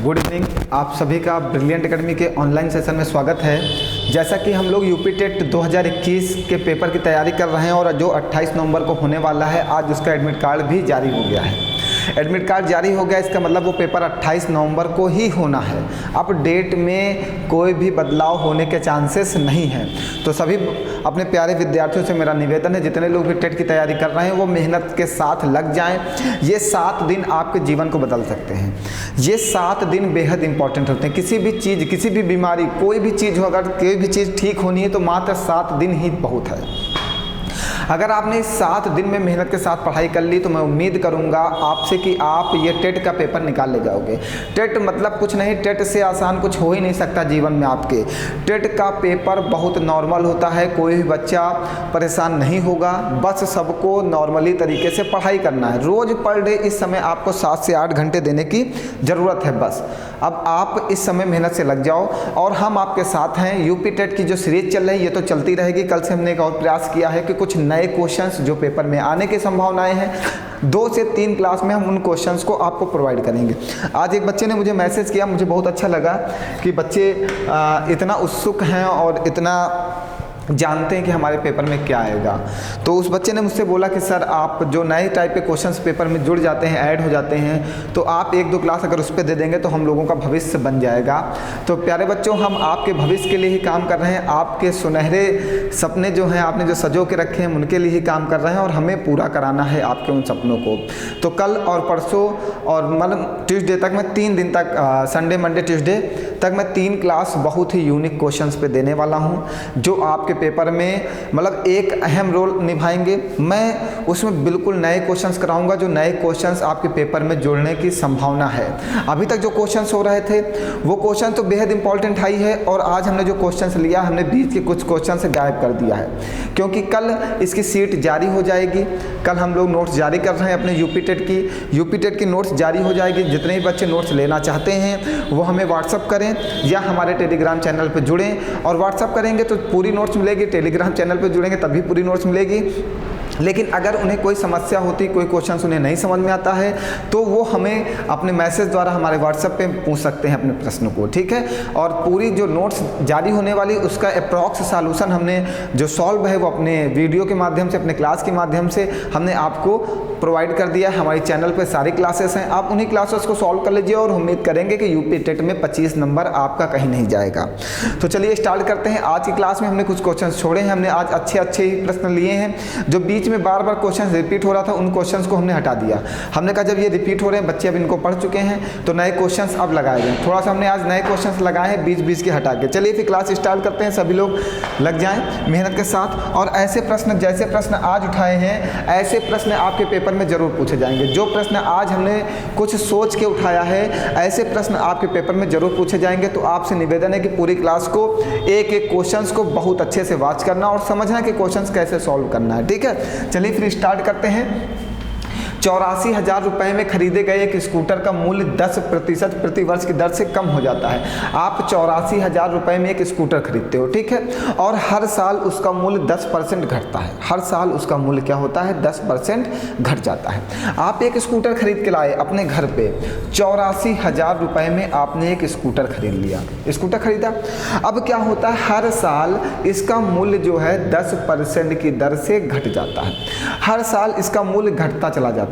Good evening. आप सभी का ब्रिलियंट एकेडमी के ऑनलाइन सेशन में स्वागत है। जैसा कि हम लोग यूपी टेट 2021 के पेपर की तैयारी कर रहे हैं और जो 28 नवंबर को होने वाला है, आज उसका एडमिट कार्ड भी जारी हो गया है। एडमिट कार्ड जारी हो गया, इसका मतलब वो पेपर 28 नवंबर को ही होना है। अब डेट में कोई भी बदलाव होने के चांसेस नहीं हैं। तो सभी अपने प्यारे विद्यार्थियों से मेरा निवेदन है, जितने लोग भी टेट की तैयारी कर रहे हैं वो मेहनत के साथ लग जाएं। ये 7 दिन आपके जीवन को बदल सकते हैं। ये 7 दिन बेहद इंपॉर्टेंट होते हैं। किसी भी चीज़, किसी भी बीमारी, कोई भी चीज़ हो, अगर कोई भी चीज़ ठीक होनी है तो मात्र 7 दिन ही बहुत है। अगर आपने इस 7 दिन में मेहनत के साथ पढ़ाई कर ली तो मैं उम्मीद करूंगा आपसे कि आप ये टेट का पेपर निकाल ले जाओगे। टेट मतलब कुछ नहीं, टेट से आसान कुछ हो ही नहीं सकता जीवन में आपके। टेट का पेपर बहुत नॉर्मल होता है, कोई भी बच्चा परेशान नहीं होगा। बस सबको नॉर्मली तरीके से पढ़ाई करना है। रोज़ पर डे इस समय आपको 7 से 8 घंटे देने की ज़रूरत है बस। अब आप इस समय मेहनत से लग जाओ और हम आपके साथ हैं। यूपी टेट की जो सीरीज चल रही है ये तो चलती रहेगी। कल से हमने एक और प्रयास किया है कि कुछ नए क्वेश्चंस जो पेपर में आने की संभावनाएं हैं, 2 से 3 क्लास में हम उन क्वेश्चंस को आपको प्रोवाइड करेंगे। आज एक बच्चे ने मुझे मैसेज किया, मुझे बहुत अच्छा लगा कि बच्चे इतना उत्सुक हैं और इतना जानते हैं कि हमारे पेपर में क्या आएगा। तो उस बच्चे ने मुझसे बोला कि सर आप जो नए टाइप के क्वेश्चंस पेपर में जुड़ जाते हैं, ऐड हो जाते हैं, तो आप 1-2 क्लास अगर उस पर दे देंगे तो हम लोगों का भविष्य बन जाएगा। तो प्यारे बच्चों, हम आपके भविष्य के लिए ही काम कर रहे हैं। आपके सुनहरे सपने जो हैं, आपने जो सजो के रखे हैं, उनके लिए ही काम कर रहे हैं और हमें पूरा कराना है आपके उन सपनों को। तो कल और परसों और मतलब ट्यूसडे तक मैं 3 दिन तक, संडे मंडे ट्यूसडे तक मैं 3 क्लास बहुत ही यूनिक क्वेश्चंस पे देने वाला हूँ, जो आपके पेपर में मतलब एक अहम रोल निभाएंगे। मैं उसमें बिल्कुल नए क्वेश्चंस कराऊंगा, जो नए क्वेश्चंस आपके पेपर में जुड़ने की संभावना है। अभी तक जो क्वेश्चंस हो रहे थे वो क्वेश्चन तो बेहद इंपॉर्टेंट है ही है, और आज हमने जो क्वेश्चंस लिया, हमने बीच के कुछ क्वेश्चन से गायब कर दिया है, क्योंकि कल इसकी सीट जारी हो जाएगी। कल हम लोग नोट्स जारी कर रहे हैं अपने यूपी टेट की नोट्स जारी हो जाएगी। जितने भी बच्चे नोट्स लेना चाहते हैं वो हमें व्हाट्सअप करें या हमारे टेलीग्राम चैनल पर जुड़ें, और व्हाट्सअप करेंगे तो पूरी नोट्स मिलेगी, टेलीग्राम चैनल पर जुड़ेंगे तभी पूरी नोट्स मिलेगी। लेकिन अगर उन्हें कोई समस्या होती, कोई क्वेश्चन उन्हें नहीं समझ में आता है, तो वो हमें अपने मैसेज द्वारा हमारे व्हाट्सएप पे पूछ सकते हैं अपने प्रश्न को, ठीक है। और पूरी जो नोट्स जारी होने वाली उसका अप्रॉक्स सॉल्यूशन हमने जो सॉल्व है वो अपने वीडियो के माध्यम से, अपने क्लास के माध्यम से हमने आपको प्रोवाइड कर दिया है। हमारे चैनल पे सारी क्लासेस हैं, आप उन्हीं क्लासेस को सॉल्व कर लीजिए और उम्मीद करेंगे कि यूपी टेट में 25 नंबर आपका कहीं नहीं जाएगा। तो चलिए स्टार्ट करते हैं। आज की क्लास में हमने कुछ क्वेश्चन छोड़े हैं, हमने आज अच्छे ही प्रश्न लिए हैं। जो बीच में बार बार क्वेश्चन रिपीट हो रहा था, उन क्वेश्चंस को हमने हटा दिया। हमने कहा जब ये रिपीट हो रहे हैं, बच्चे अब इनको पढ़ चुके हैं, तो नए क्वेश्चंस अब लगाए गए। थोड़ा सा हमने आज नए क्वेश्चंस लगाए हैं बीच के हटा के। चलिए फिर क्लास स्टार्ट करते हैं। सभी लोग लग जाएं मेहनत के साथ, और ऐसे प्रश्न, जैसे प्रश्न आज उठाए हैं ऐसे प्रश्न आपके पेपर में जरूर पूछे जाएंगे। जो प्रश्न आज हमने कुछ सोच के उठाया है, ऐसे प्रश्न आपके पेपर में जरूर पूछे जाएंगे। तो आपसे निवेदन है कि पूरी क्लास को एक क्वेश्चंस को बहुत अच्छे से वॉच करना और समझना कि क्वेश्चंस कैसे सॉल्व करना है, ठीक है। चलिए फिर स्टार्ट करते हैं। 84,000 रुपये में खरीदे गए एक स्कूटर का मूल्य 10% प्रति वर्ष की दर से कम हो जाता है। आप 84,000 रुपये में एक स्कूटर खरीदते हो, ठीक है, और हर साल उसका मूल्य 10% घटता है। हर साल उसका मूल्य क्या होता है? 10% घट जाता है। आप एक स्कूटर खरीद के लाए अपने घर पे, 84,000 रुपये में आपने एक स्कूटर खरीद लिया, स्कूटर खरीदा। अब क्या होता है? हर साल इसका मूल्य जो है 10% की दर से घट जाता है। हर साल इसका मूल्य घटता चला जाता है।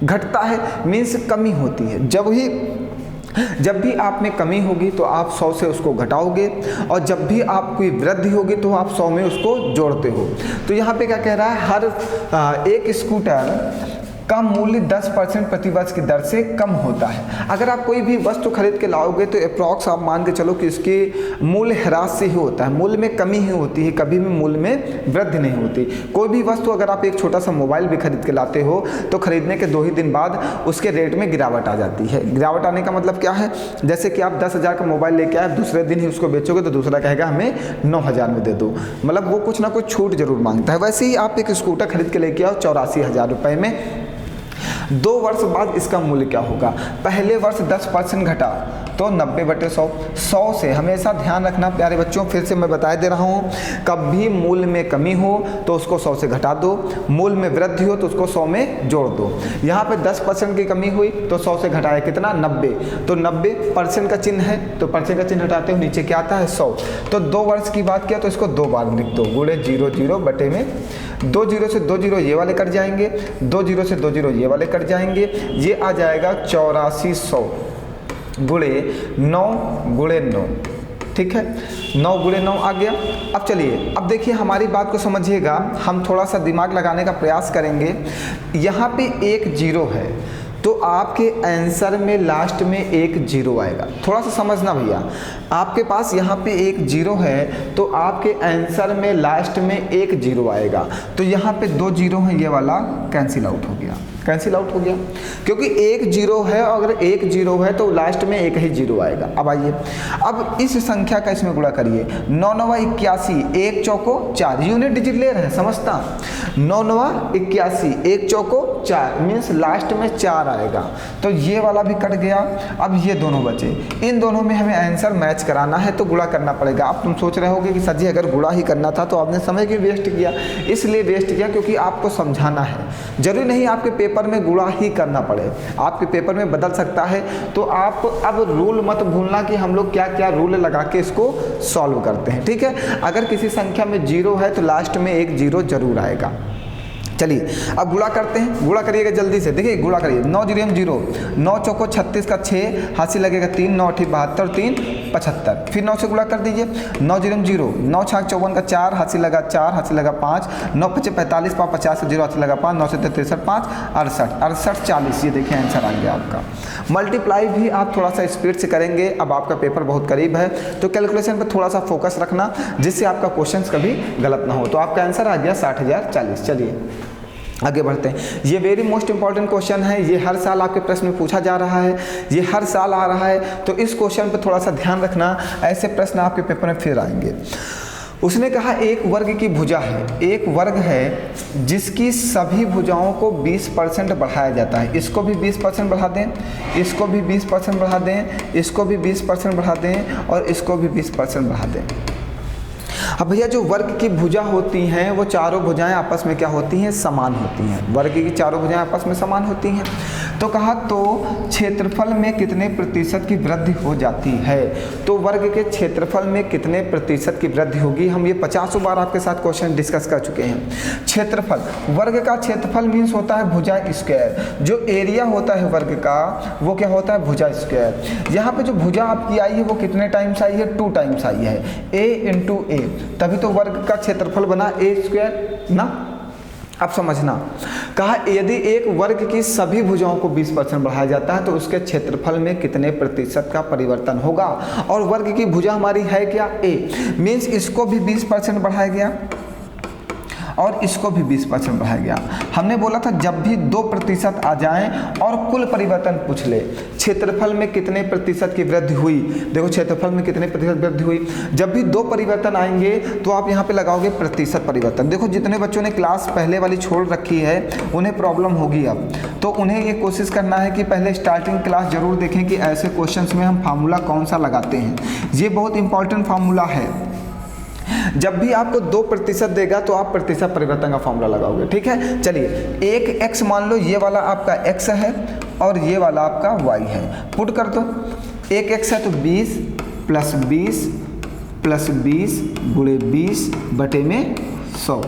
घटता है मीन्स कमी होती है। जब भी आप में कमी होगी तो आप 100 से उसको घटाओगे, और जब भी आपकी वृद्धि होगी तो आप 100 में उसको जोड़ते हो। तो यहाँ पे क्या कह रहा है? हर एक स्कूटर का मूल्य 10% प्रति वर्ष की दर से कम होता है। अगर आप कोई भी वस्तु खरीद के लाओगे तो अप्रॉक्स आप मान के चलो कि इसकी मूल्य ह्रास से ही होता है, मूल्य में कमी ही होती है, कभी भी मूल्य में वृद्धि नहीं होती। कोई भी वस्तु, अगर आप एक छोटा सा मोबाइल भी खरीद के लाते हो तो खरीदने के 2 ही दिन बाद उसके रेट में गिरावट आ जाती है। गिरावट आने का मतलब क्या है? जैसे कि आप 10,000 का मोबाइल लेके आए, दूसरे दिन ही उसको बेचोगे तो दूसरा कहेगा हमें 9,000 में दे दो, मतलब वो कुछ ना कुछ छूट जरूर मांगता है। वैसे ही आप एक स्कूटर खरीद के लेके आओ 84,000 रुपये में, 2 वर्ष बाद इसका मूल्य क्या होगा। पहले वर्ष 10% घटा तो 90/100। 100 से हमेशा ध्यान रखना प्यारे बच्चों, फिर से मैं बता दे रहा हूँ, कभी मूल्य में कमी हो तो उसको 100 से घटा दो, मूल्य में वृद्धि हो तो उसको 100 में जोड़ दो। यहाँ पे 10% की कमी हुई तो 100 से घटाया कितना 90, तो 90% का चिन्ह है तो परसेंट का चिन्ह हटाते हो नीचे क्या आता है 100। तो 2 वर्ष की बात किया तो इसको 2 बार लिख दो, गुणे 0 0 बटे में 2 0 से 2 0 ये वाले कट जाएंगे, 2 0 से 2 0 ये वाले कट जाएंगे, ये आ जाएगा 8400 गुणे 9 गुणे 9। ठीक है, 9 गुणे 9 आ गया। अब चलिए, अब देखिए हमारी बात को समझिएगा, हम थोड़ा सा दिमाग लगाने का प्रयास करेंगे। यहाँ पे एक 0 है तो आपके आंसर में लास्ट में एक 0 आएगा। थोड़ा सा समझना भैया, आपके पास यहाँ पे एक 0 है तो आपके आंसर में लास्ट में एक 0 आएगा। तो यहाँ पे 2 0 हैं, ये वाला कैंसिल आउट हो गया, कैंसिल आउट हो गया, क्योंकि एक 0 है और अगर एक 0 है तो लास्ट में एक ही 0 आएगा। अब आइए, अब इस संख्या का इसमें गुणा करिए, 9 9 81, 1 चौको 4, यूनिट डिजिट ले रहे हैं, समझता। 9 9 81, 1 चौको 4 मीन्स लास्ट में 4 आएगा, तो ये वाला भी कट गया। अब ये दोनों बचे, इन दोनों में हमें आंसर मैच कराना है तो गुणा करना पड़ेगा। अब तुम सोच रहे होगे कि सर जी अगर गुणा ही करना था तो आपने समय क्यों वेस्ट किया। इसलिए वेस्ट किया क्योंकि आपको समझाना है, जरूरी नहीं आपके पेपर में गुणा ही करना पड़े, आपके पेपर में बदल सकता है। तो आप अब रूल मत भूलना कि हम लोग क्या क्या रूल लगा के इसको सॉल्व करते हैं। ठीक है, अगर किसी संख्या में 0 है तो लास्ट में एक 0 जरूर आएगा। चलिए अब गुणा करते हैं, गुणा करिएगा जल्दी से, देखिए गुणा करिए, 9 0 0, 9 चौको 36 का 6, हाथ से लगेगा 3, 9 8 72, 3 75, फिर 9 से गुणा कर दीजिए, 9 0 0, 9 6 54 का 4, हाथ से लगा 4, हाथ से लगा 5, 9 5 45, 50 से 0 हाथ से लगा 5, 9 से 63 5, 68 68 40, ये देखिए आंसर आ गया आपका। मल्टीप्लाई भी आप थोड़ा सा स्पीड से करेंगे, अब आपका पेपर बहुत करीब है तो कैलकुलेशन पर थोड़ा सा फोकस रखना जिससे आपका क्वेश्चन कभी गलत ना हो। तो आपका आंसर आ गया 60,040। चलिए आगे बढ़ते हैं, ये वेरी मोस्ट इंपॉर्टेंट क्वेश्चन है, ये हर साल आपके प्रश्न में पूछा जा रहा है, ये हर साल आ रहा है, तो इस क्वेश्चन पर थोड़ा सा ध्यान रखना, ऐसे प्रश्न आपके पेपर में फिर आएंगे। उसने कहा एक वर्ग की भुजा है, एक वर्ग है जिसकी सभी भुजाओं को 20% बढ़ाया जाता है, इसको भी 20% बढ़ा दें, इसको भी 20% बढ़ा दें, इसको भी 20% बढ़ा दें और इसको भी 20% बढ़ा दें। अब भैया जो वर्ग की भुजा होती हैं वो चारों भुजाएं आपस में क्या होती हैं, समान होती हैं, वर्ग की चारों भुजाएं आपस में समान होती हैं। तो कहा तो क्षेत्रफल में कितने प्रतिशत की वृद्धि हो जाती है, तो वर्ग के क्षेत्रफल में कितने प्रतिशत की वृद्धि होगी। हम ये 50 बार आपके साथ क्वेश्चन डिस्कस कर चुके हैं। क्षेत्रफल, वर्ग का क्षेत्रफल मीन्स होता है भुजा स्क्वायर, जो एरिया होता है वर्ग का वो क्या होता है, भुजा स्क्वायर। यहाँ पे जो भुजा आपकी आई है वो कितने टाइम्स आई है, 2 टाइम्स आई है, a इंटू ए, तभी तो वर्ग का क्षेत्रफल बना ए स्क्वायर ना। अब समझना, कहा यदि एक वर्ग की सभी भुजाओं को 20% बढ़ाया जाता है तो उसके क्षेत्रफल में कितने प्रतिशत का परिवर्तन होगा। और वर्ग की भुजा हमारी है क्या, ए, मीन्स इसको भी 20% बढ़ाया गया और इसको भी 20% बढ़ाया गया। हमने बोला था जब भी 2% आ जाएं और कुल परिवर्तन पूछ ले, क्षेत्रफल में कितने प्रतिशत की वृद्धि हुई, देखो क्षेत्रफल में कितने प्रतिशत वृद्धि हुई, जब भी 2 परिवर्तन आएंगे तो आप यहाँ पे लगाओगे प्रतिशत परिवर्तन। देखो जितने बच्चों ने क्लास पहले वाली छोड़ रखी है उन्हें प्रॉब्लम होगी, अब तो उन्हें ये कोशिश करना है कि पहले स्टार्टिंग क्लास जरूर देखें कि ऐसे क्वेश्चंस में हम फार्मूला कौन सा लगाते हैं। ये बहुत इंपॉर्टेंट फार्मूला है, जब भी आपको 2% देगा तो आप प्रतिशत परिवर्तन का फॉर्मूला लगाओगे। ठीक है, चलिए एक x मान लो, ये वाला आपका x है और ये वाला आपका y है, पुट कर दो। एक x है तो 20 + 20 + 20 गुणे 20 बटे में 100,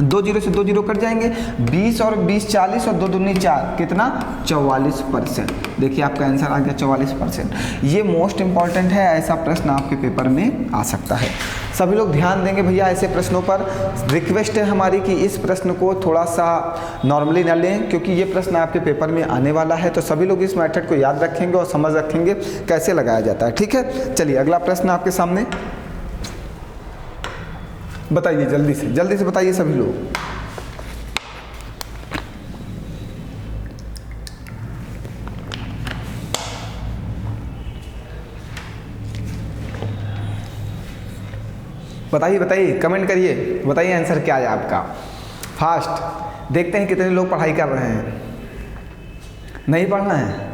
2 0 से 2 0 कट जाएंगे, 20 और 20 40 और 2 दूनी 4, कितना 44%। देखिए आपका आंसर आ गया 44%। ये मोस्ट इंपॉर्टेंट है, ऐसा प्रश्न आपके पेपर में आ सकता है। सभी लोग ध्यान देंगे भैया ऐसे प्रश्नों पर। रिक्वेस्ट है हमारी कि इस प्रश्न को थोड़ा सा नॉर्मली न लें क्योंकि ये प्रश्न आपके पेपर में आने वाला है, तो सभी लोग इस मेथड को याद रखेंगे और समझ रखेंगे कैसे लगाया जाता है। ठीक है, चलिए अगला प्रश्न आपके सामने, बताइए जल्दी से बताइए सभी लोग। बताइए कमेंट करिए, बताइए आंसर क्या है आपका। फास्ट देखते हैं कितने लोग पढ़ाई कर रहे हैं। नहीं पढ़ना है।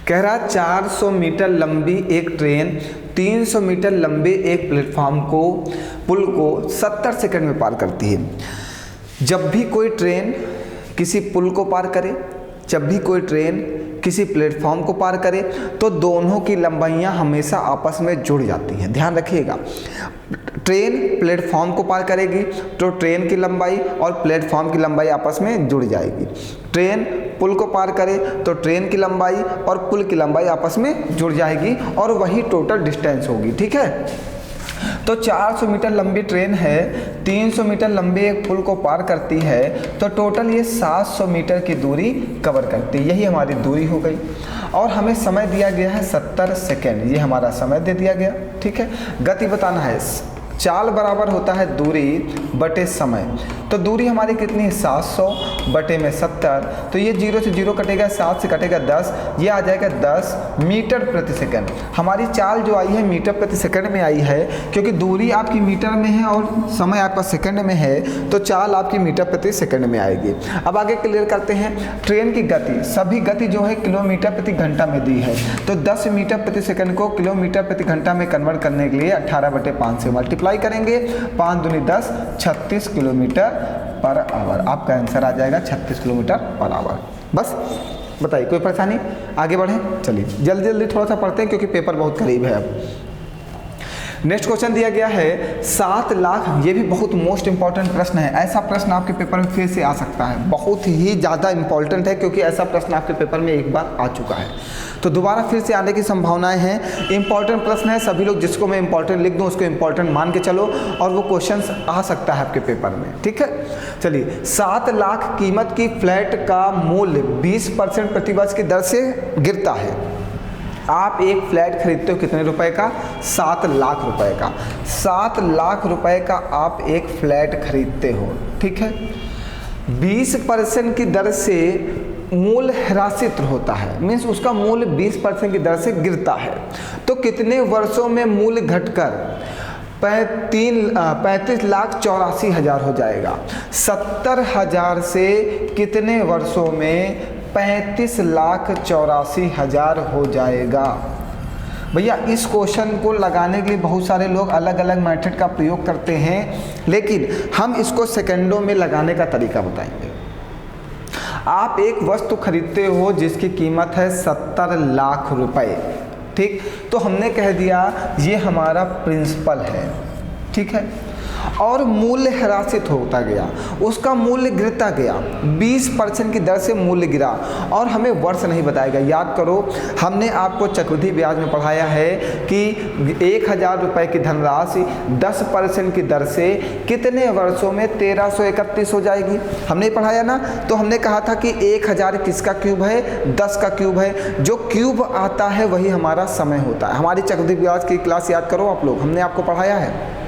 कह रहा 400 मीटर लंबी एक ट्रेन 300 मीटर लंबे एक प्लेटफॉर्म को पुल को 70 सेकंड में पार करती है। जब भी कोई ट्रेन किसी पुल को पार करे, जब भी कोई ट्रेन किसी प्लेटफॉर्म को पार करे, तो दोनों की लंबाइयां हमेशा आपस में जुड़ जाती हैं। ध्यान रखिएगा, ट्रेन प्लेटफॉर्म को पार करेगी तो ट्रेन की लंबाई और प्लेटफॉर्म की लंबाई आपस में जुड़ जाएगी। ट्रेन पुल को पार करे तो ट्रेन की लंबाई और पुल की लंबाई आपस में जुड़ जाएगी और वही टोटल डिस्टेंस होगी। ठीक है, तो 400 मीटर लंबी ट्रेन है, 300 मीटर लंबे एक पुल को पार करती है, तो टोटल ये 700 मीटर की दूरी कवर करती है। यही हमारी दूरी हो गई और हमें समय दिया गया है 70 सेकेंड, ये हमारा समय दे दिया गया। ठीक है, गति बताना है, चाल बराबर होता है दूरी बटे समय। तो दूरी हमारी कितनी है 700 बटे में 70, तो ये 0 से 0 कटेगा, 7 से कटेगा 10, ये आ जाएगा 10 मीटर प्रति सेकंड। हमारी चाल जो आई है मीटर प्रति सेकंड में आई है, क्योंकि दूरी आपकी मीटर में है और समय आपका सेकंड में है, तो चाल आपकी मीटर प्रति सेकंड में आएगी। अब आगे क्लियर करते हैं। ट्रेन की गति, सभी गति जो है किलोमीटर प्रति घंटा में दी है, तो 10 मीटर प्रति सेकंड को किलोमीटर प्रति घंटा में कन्वर्ट करने के लिए 18/5 से मल्टीप्लाई करेंगे। 5 दूनी 10, 36 किलोमीटर पर आवर। आपका आंसर आ जाएगा 36 किलोमीटर पर आवर। बस बताइए, कोई परेशानी? आगे बढ़ें, चलिए जल्दी जल्दी थोड़ा सा पढ़ते हैं क्योंकि पेपर बहुत करीब है अब। नेक्स्ट क्वेश्चन दिया गया है 7 लाख, ये भी बहुत मोस्ट इंपॉर्टेंट प्रश्न है। ऐसा प्रश्न आपके पेपर में फिर से आ सकता है, बहुत ही ज़्यादा इंपॉर्टेंट है क्योंकि ऐसा प्रश्न आपके पेपर में एक बार आ चुका है, तो दोबारा फिर से आने की संभावनाएं हैं। इंपॉर्टेंट प्रश्न है, सभी लोग जिसको मैं इंपॉर्टेंट लिख दूं उसको इंपॉर्टेंट मान के चलो, और वो क्वेश्चंस आ सकता है आपके पेपर में। ठीक है, चलिए 7 लाख कीमत की फ्लैट का मूल्य 20% प्रतिवर्ष की दर से गिरता है। आप एक फ्लैट खरीदते हो कितने रुपए का? 7 लाख रुपए का। 7 लाख रुपए का आप एक फ्लैट खरीदते हो। ठीक है, 20% की दर से मूल्य ह्रासित होता है, मीन्स उसका मूल्य 20% की दर से गिरता है, तो कितने वर्षों में मूल्य घटकर 35,84,000 हो जाएगा? 70,000 से कितने वर्षों में 35,84,000 हो जाएगा? भैया इस क्वेश्चन को लगाने के लिए बहुत सारे लोग अलग अलग मेथड का प्रयोग करते हैं, लेकिन हम इसको सेकंडों में लगाने का तरीका बताएंगे। आप एक वस्तु खरीदते हो जिसकी कीमत है 70 लाख रुपए। ठीक, तो हमने कह दिया ये हमारा प्रिंसिपल है। ठीक है, और मूल्य ह्रासित होता गया, उसका मूल्य गिरता गया, 20% की दर से मूल्य गिरा, और हमें वर्ष नहीं बताएगा। याद करो, हमने आपको चक्रवृद्धि ब्याज में पढ़ाया है कि 1,000 रुपये की धनराशि 10% की दर से कितने वर्षों में 1331 हो जाएगी। हमने पढ़ाया ना, तो हमने कहा था कि 1,000 किसका क्यूब है? 10 का क्यूब है। जो क्यूब आता है वही हमारा समय होता है। हमारी चक्रवृद्धि ब्याज की क्लास याद करो आप लोग, हमने आपको पढ़ाया है।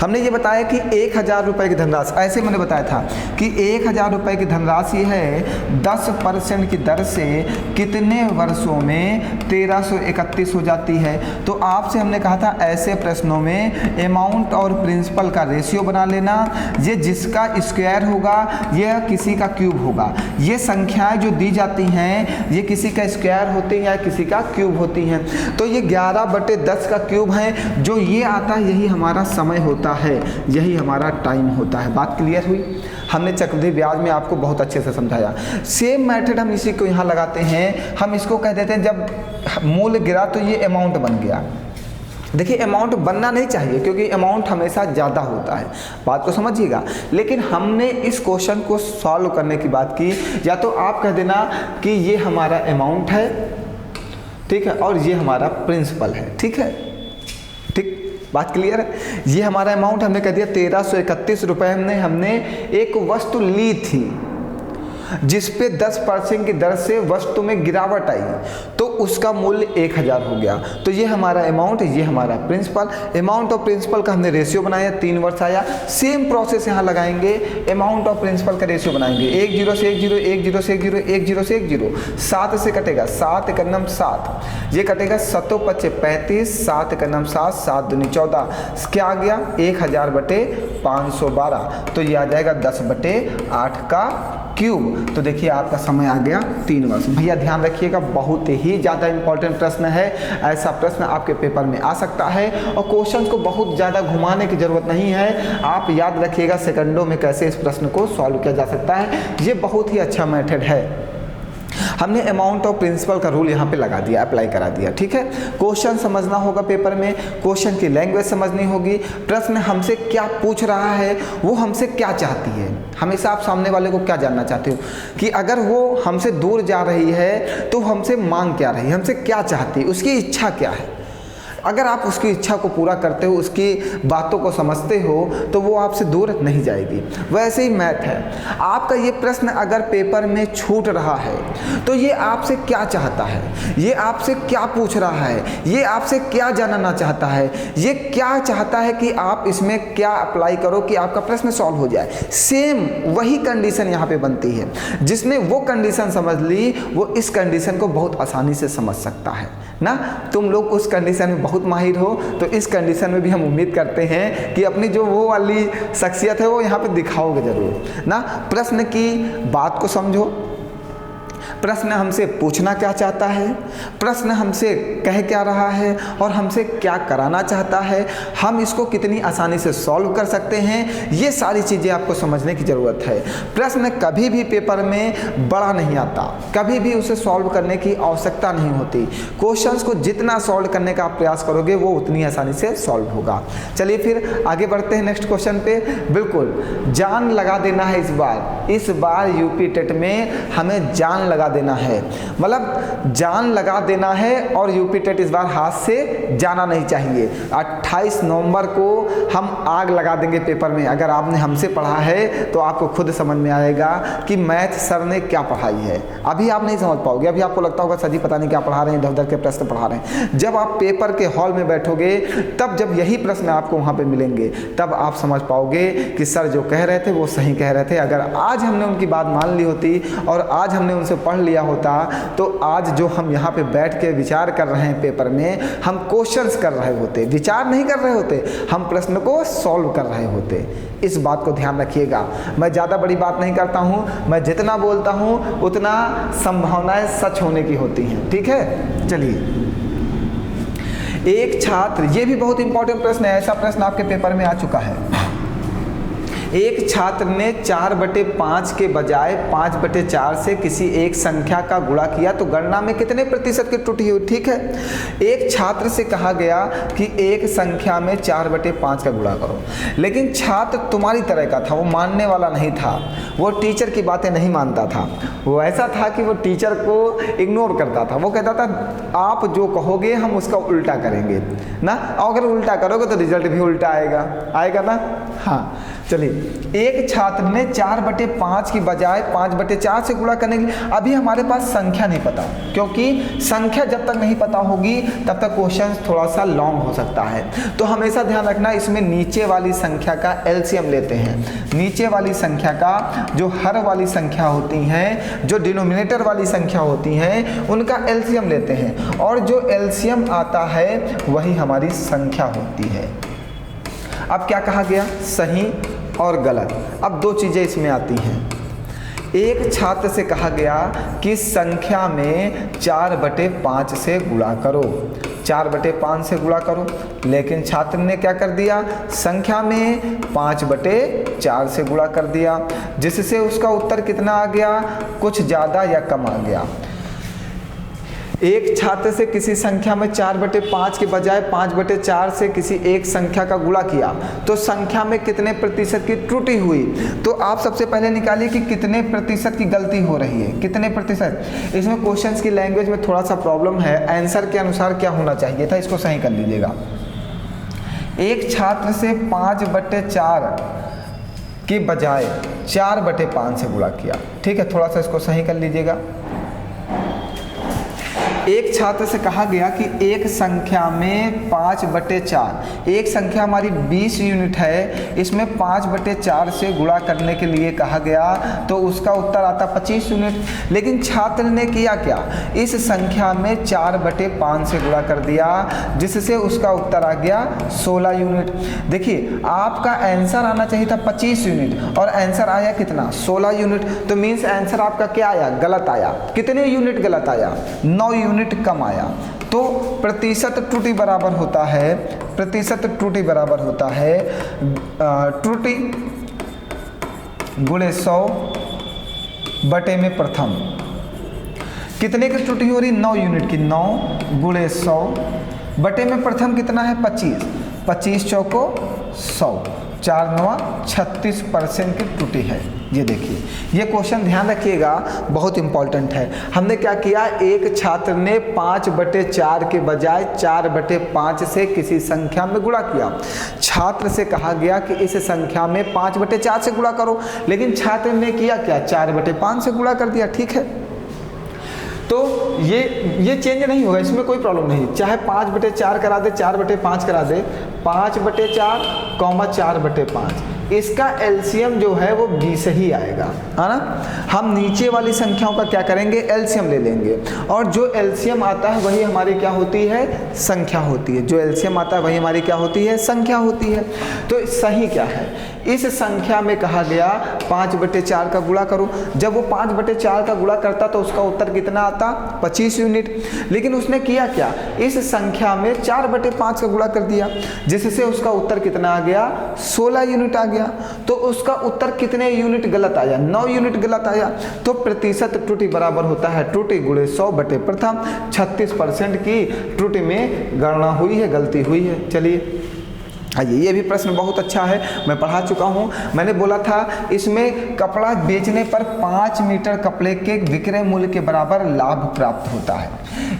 हमने ये बताया कि 1,000 रुपये की धनराशि, ऐसे मैंने बताया था कि 1,000 रुपये की धनराशि है 10% की दर से कितने वर्षों में 1331 हो जाती है। तो आपसे हमने कहा था ऐसे प्रश्नों में अमाउंट और प्रिंसिपल का रेशियो बना लेना। ये जिसका स्क्वायर होगा यह किसी का क्यूब होगा। ये संख्याएं जो दी जाती हैं ये किसी का स्क्वायर होती हैं या किसी का क्यूब होती हैं। तो ये 11/10 का क्यूब है, जो ये आता है यही हमारा समय होता है, यही हमारा टाइम होता है। बात क्लियर हुई? हमने चक्रवृद्धि ब्याज में आपको बहुत अच्छे से समझाया। सेम मेथड हम इसी को यहाँ लगाते हैं। हम इसको कह देते हैं जब मूल्य गिरा तो ये अमाउंट बन गया। देखिए अमाउंट बनना नहीं चाहिए क्योंकि अमाउंट हमेशा ज़्यादा होता है, बात को समझिएगा। लेकिन हमने इस क्वेश्चन को सॉल्व करने की बात की, या तो आप कह देना कि ये हमारा अमाउंट है, ठीक है, और ये हमारा प्रिंसिपल है। ठीक है, ठीक, बात क्लियर है? ये हमारा अमाउंट हमने कह दिया 1331 रुपये। हमने एक वस्तु ली थी जिस पे 10% की दर से वस्तु में गिरावट आई, तो उसका मूल्य 1000 हो गया। तो ये हमारा अमाउंट, ये हमारा प्रिंसिपल। अमाउंट ऑफ प्रिंसिपल का हमने रेशियो बनाया, 3 वर्ष आया। सेम प्रोसेस यहाँ लगाएंगे, अमाउंट ऑफ प्रिंसिपल का रेशियो बनाएंगे। 1 0 से 1 0, 1 0 से 1 0, 1 0 से 1 0, 7 से कटेगा, 7 1 9 7, ये कटेगा 7 5 35, 7 1 9 7, 7 दूनी 14, क्या आ गया 1000/512, तो ये आ जाएगा 10/8 का क्यूब। तो देखिए आपका समय आ गया 3 वर्ष। भैया ध्यान रखिएगा, बहुत ही ज़्यादा इंपॉर्टेंट प्रश्न है। ऐसा प्रश्न आपके पेपर में आ सकता है और क्वेश्चन को बहुत ज़्यादा घुमाने की ज़रूरत नहीं है। आप याद रखिएगा सेकंडों में कैसे इस प्रश्न को सॉल्व किया जा सकता है। ये बहुत ही अच्छा मेथड है। हमने अमाउंट ऑफ प्रिंसिपल का रूल यहाँ पे लगा दिया, अप्लाई करा दिया, ठीक है। क्वेश्चन समझना होगा पेपर में, क्वेश्चन की लैंग्वेज समझनी होगी, प्रश्न हमसे क्या पूछ रहा है, वो हमसे क्या चाहती है। हमेशा आप सामने वाले को क्या जानना चाहते हो कि अगर वो हमसे दूर जा रही है तो हमसे मांग क्या रही है, हमसे क्या चाहती है, उसकी इच्छा क्या है। अगर आप उसकी इच्छा को पूरा करते हो, उसकी बातों को समझते हो, तो वो आपसे दूर नहीं जाएगी। वैसे ही मैथ है, आपका ये प्रश्न अगर पेपर में छूट रहा है तो ये आपसे क्या चाहता है, ये आपसे क्या पूछ रहा है, ये आपसे क्या जानना चाहता है, ये क्या चाहता है कि आप इसमें क्या अप्लाई करो कि आपका प्रश्न सॉल्व हो जाए। सेम वही कंडीशन यहाँ पे बनती है। जिसने वो कंडीशन समझ ली वो इस कंडीशन को बहुत आसानी से समझ सकता है ना। तुम लोग उस कंडीशन में बहुत माहिर हो, तो इस कंडीशन में भी हम उम्मीद करते हैं कि अपनी जो वो वाली शख्सियत है वो यहाँ पे दिखाओगे ज़रूर ना। प्रश्न की बात को समझो, प्रश्न हमसे पूछना क्या चाहता है, प्रश्न हमसे कह क्या रहा है और हमसे क्या कराना चाहता है, हम इसको कितनी आसानी से सॉल्व कर सकते हैं, ये सारी चीज़ें आपको समझने की ज़रूरत है। प्रश्न कभी भी पेपर में बड़ा नहीं आता, कभी भी उसे सॉल्व करने की आवश्यकता नहीं होती। क्वेश्चंस को जितना सॉल्व करने का आप प्रयास करोगे वो उतनी आसानी से सॉल्व होगा। चलिए फिर आगे बढ़ते हैं नेक्स्ट क्वेश्चन पे। बिल्कुल जान लगा देना है इस बार यूपी टेट में हमें जान लगा देना है, मतलब जान लगा देना है। और यूपी टेट इस बार हाथ से जाना नहीं चाहिए। 28 नवंबर को हम आग लगा देंगे पेपर में। अगर आपने हमसे पढ़ा है तो आपको खुद समझ में आएगा कि मैथ सर ने क्या पढ़ाई है। अभी आप नहीं समझ पाओगे, अभी आपको लगता होगा सर जी पता नहीं क्या पढ़ा रहे हैं, इधर उधर के प्रश्न पढ़ा रहे हैं। जब आप पेपर के हॉल में बैठोगे तब जब यही प्रश्न आपको वहाँ पे मिलेंगे तब आप समझ पाओगे कि सर जो कह रहे थे वो सही कह रहे थे। अगर आज हमने उनकी बात मान ली होती और आज हमने उनसे पढ़ लिया होता तो आज जो हम यहाँ पे बैठ के विचार कर रहे हैं पेपर में, हम क्वेश्चंस कर रहे होते, विचार नहीं कर रहे होते, हम प्रश्न को सॉल्व कर रहे होते। इस बात को ध्यान रखिएगा। मैं ज़्यादा बड़ी बात नहीं करता हूँ, मैं जितना बोलता हूँ उतना संभावनाएं सच होने की होती हैं, ठीक है। चलिए एक छात्र, ये भी बहुत इंपॉर्टेंट प्रश्न है, ऐसा प्रश्न आपके पेपर में आ चुका है। एक छात्र ने 4/5 के बजाय 5/4 से किसी एक संख्या का गुणा किया तो गणना में कितने प्रतिशत की त्रुटि हुई। ठीक है, एक छात्र से कहा गया कि एक संख्या में 4/5 का गुणा करो, लेकिन छात्र तुम्हारी तरह का था, वो मानने वाला नहीं था, वो टीचर की बातें नहीं मानता था। वो ऐसा था कि वो टीचर को इग्नोर करता था। वो कहता था आप जो कहोगे हम उसका उल्टा करेंगे ना, और अगर उल्टा करोगे तो रिजल्ट भी उल्टा आएगा ना। हाँ चलिए, एक छात्र ने 4/5 की बजाय 5/4 से गुणा करने के लिए, अभी हमारे पास संख्या नहीं पता, क्योंकि संख्या जब तक नहीं पता होगी तब तक क्वेश्चन थोड़ा सा लॉन्ग हो सकता है। तो हमेशा ध्यान रखना, इसमें नीचे वाली संख्या का एलसीएम लेते हैं। नीचे वाली संख्या का, जो हर वाली संख्या होती हैं, जो डिनोमिनेटर वाली संख्या होती हैं, उनका एलसीएम लेते हैं, और जो एलसीएम आता है वही हमारी संख्या होती है। अब क्या कहा गया, सही और गलत। अब दो चीज़ें इसमें आती हैं। एक छात्र से कहा गया कि संख्या में 4/5 से गुणा करो, 4/5 से गुणा करो, लेकिन छात्र ने क्या कर दिया, संख्या में 5/4 से गुणा कर दिया, जिससे उसका उत्तर कितना आ गया, कुछ ज़्यादा या कम आ गया। एक छात्र से किसी संख्या में 4/5 के बजाय 5/4 से किसी एक संख्या का गुणा किया तो संख्या में कितने प्रतिशत की त्रुटि हुई। तो आप सबसे पहले निकालिए कि कितने प्रतिशत की गलती हो रही है, कितने प्रतिशत। इसमें क्वेश्चंस की लैंग्वेज में थोड़ा सा प्रॉब्लम है, आंसर के अनुसार क्या होना चाहिए था, इसको सही कर लीजिएगा। एक छात्र से 5/4 के बजाय 4/5 से गुणा किया, ठीक है, थोड़ा सा इसको सही कर लीजिएगा। एक छात्र से कहा गया कि एक संख्या में 5/4, एक संख्या हमारी 20 यूनिट है, इसमें 5/4 से गुणा करने के लिए कहा गया तो उसका उत्तर आता 25 यूनिट। लेकिन छात्र ने किया क्या, इस संख्या में 4/5 से गुणा कर दिया, जिससे उसका उत्तर आ गया 16 यूनिट। देखिए आपका आंसर आना चाहिए था 25 यूनिट और आंसर आया कितना, 16 यूनिट। तो मीन्स आंसर आपका क्या आया, गलत आया। कितने यूनिट गलत आया, 9 यूनिट कम आया। तो प्रतिशत त्रुटि बराबर होता है, प्रतिशत त्रुटि बराबर होता है त्रुटि गुणे 100 बटे में प्रथम। कितने की त्रुटि हो रही, 9 यूनिट की, 9 गुणे 100 बटे में प्रथम कितना है 25, 25 चौको 100, 4×9 36% की त्रुटि है। ये देखिए, ये क्वेश्चन ध्यान रखिएगा, बहुत इंपॉर्टेंट है। हमने क्या किया, एक छात्र ने 5/4 के बजाय 4/5 से किसी संख्या में गुणा किया। छात्र से कहा गया कि इस संख्या में 5/4 से गुणा करो, लेकिन छात्र ने किया क्या, 4/5 से गुणा कर दिया। ठीक है, तो ये चेंज नहीं होगा, इसमें कोई प्रॉब्लम नहीं, चाहे 5/4 करा दे, 4/5 करा दे, 5/4, 4/5, इसका एलसीएम जो है वो 20 ही आएगा, है ना। हम नीचे वाली संख्याओं का क्या करेंगे, एलसीएम ले लेंगे, और जो एलसीएम आता है वही हमारी क्या होती है, संख्या होती है। जो एलसीएम आता है वही हमारी क्या होती है, संख्या होती है। तो सही क्या है, इस संख्या में कहा गया 5/4 का गुणा करो। जब वो 5/4 का गुणा करता तो उसका उत्तर कितना आता, 25 यूनिट। लेकिन उसने किया क्या, इस संख्या में 4/5 का गुणा कर दिया, जिससे उसका उत्तर कितना आ गया, 16 यूनिट आ गया। तो उसका उत्तर कितने यूनिट गलत आया, 9 यूनिट गलत आया। तो प्रतिशत त्रुटि बराबर होता है त्रुटि गुणे 100 बटे प्रथम। 36% की त्रुटि में गणना हुई है, गलती हुई है। चलिए आइए, ये भी प्रश्न बहुत अच्छा है, मैं पढ़ा चुका हूँ। मैंने बोला था इसमें कपड़ा बेचने पर 5 मीटर कपड़े के विक्रय मूल्य के बराबर लाभ प्राप्त होता है।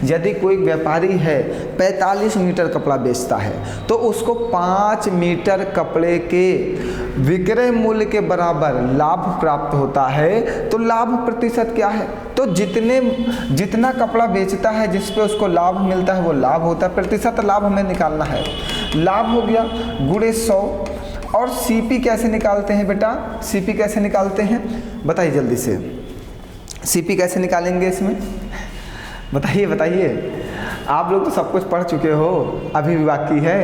यदि कोई व्यापारी है 45 मीटर कपड़ा बेचता है तो उसको 5 मीटर कपड़े के विक्रय मूल्य के बराबर लाभ प्राप्त है। तो लाभ प्रतिशत क्या है, तो जितना कपड़ा बेचता है जिस पे उसको लाभ मिलता है वो लाभ होता है। प्रतिशत लाभ हमें निकालना है, लाभ हो गया गुणे 100। और सीपी कैसे निकालते हैं बेटा, सीपी कैसे निकालते हैं बताइए जल्दी से, सीपी कैसे निकालेंगे इसमें बताइए बताइए। आप लोग तो सब कुछ पढ़ चुके हो, अभी भी बाकी है।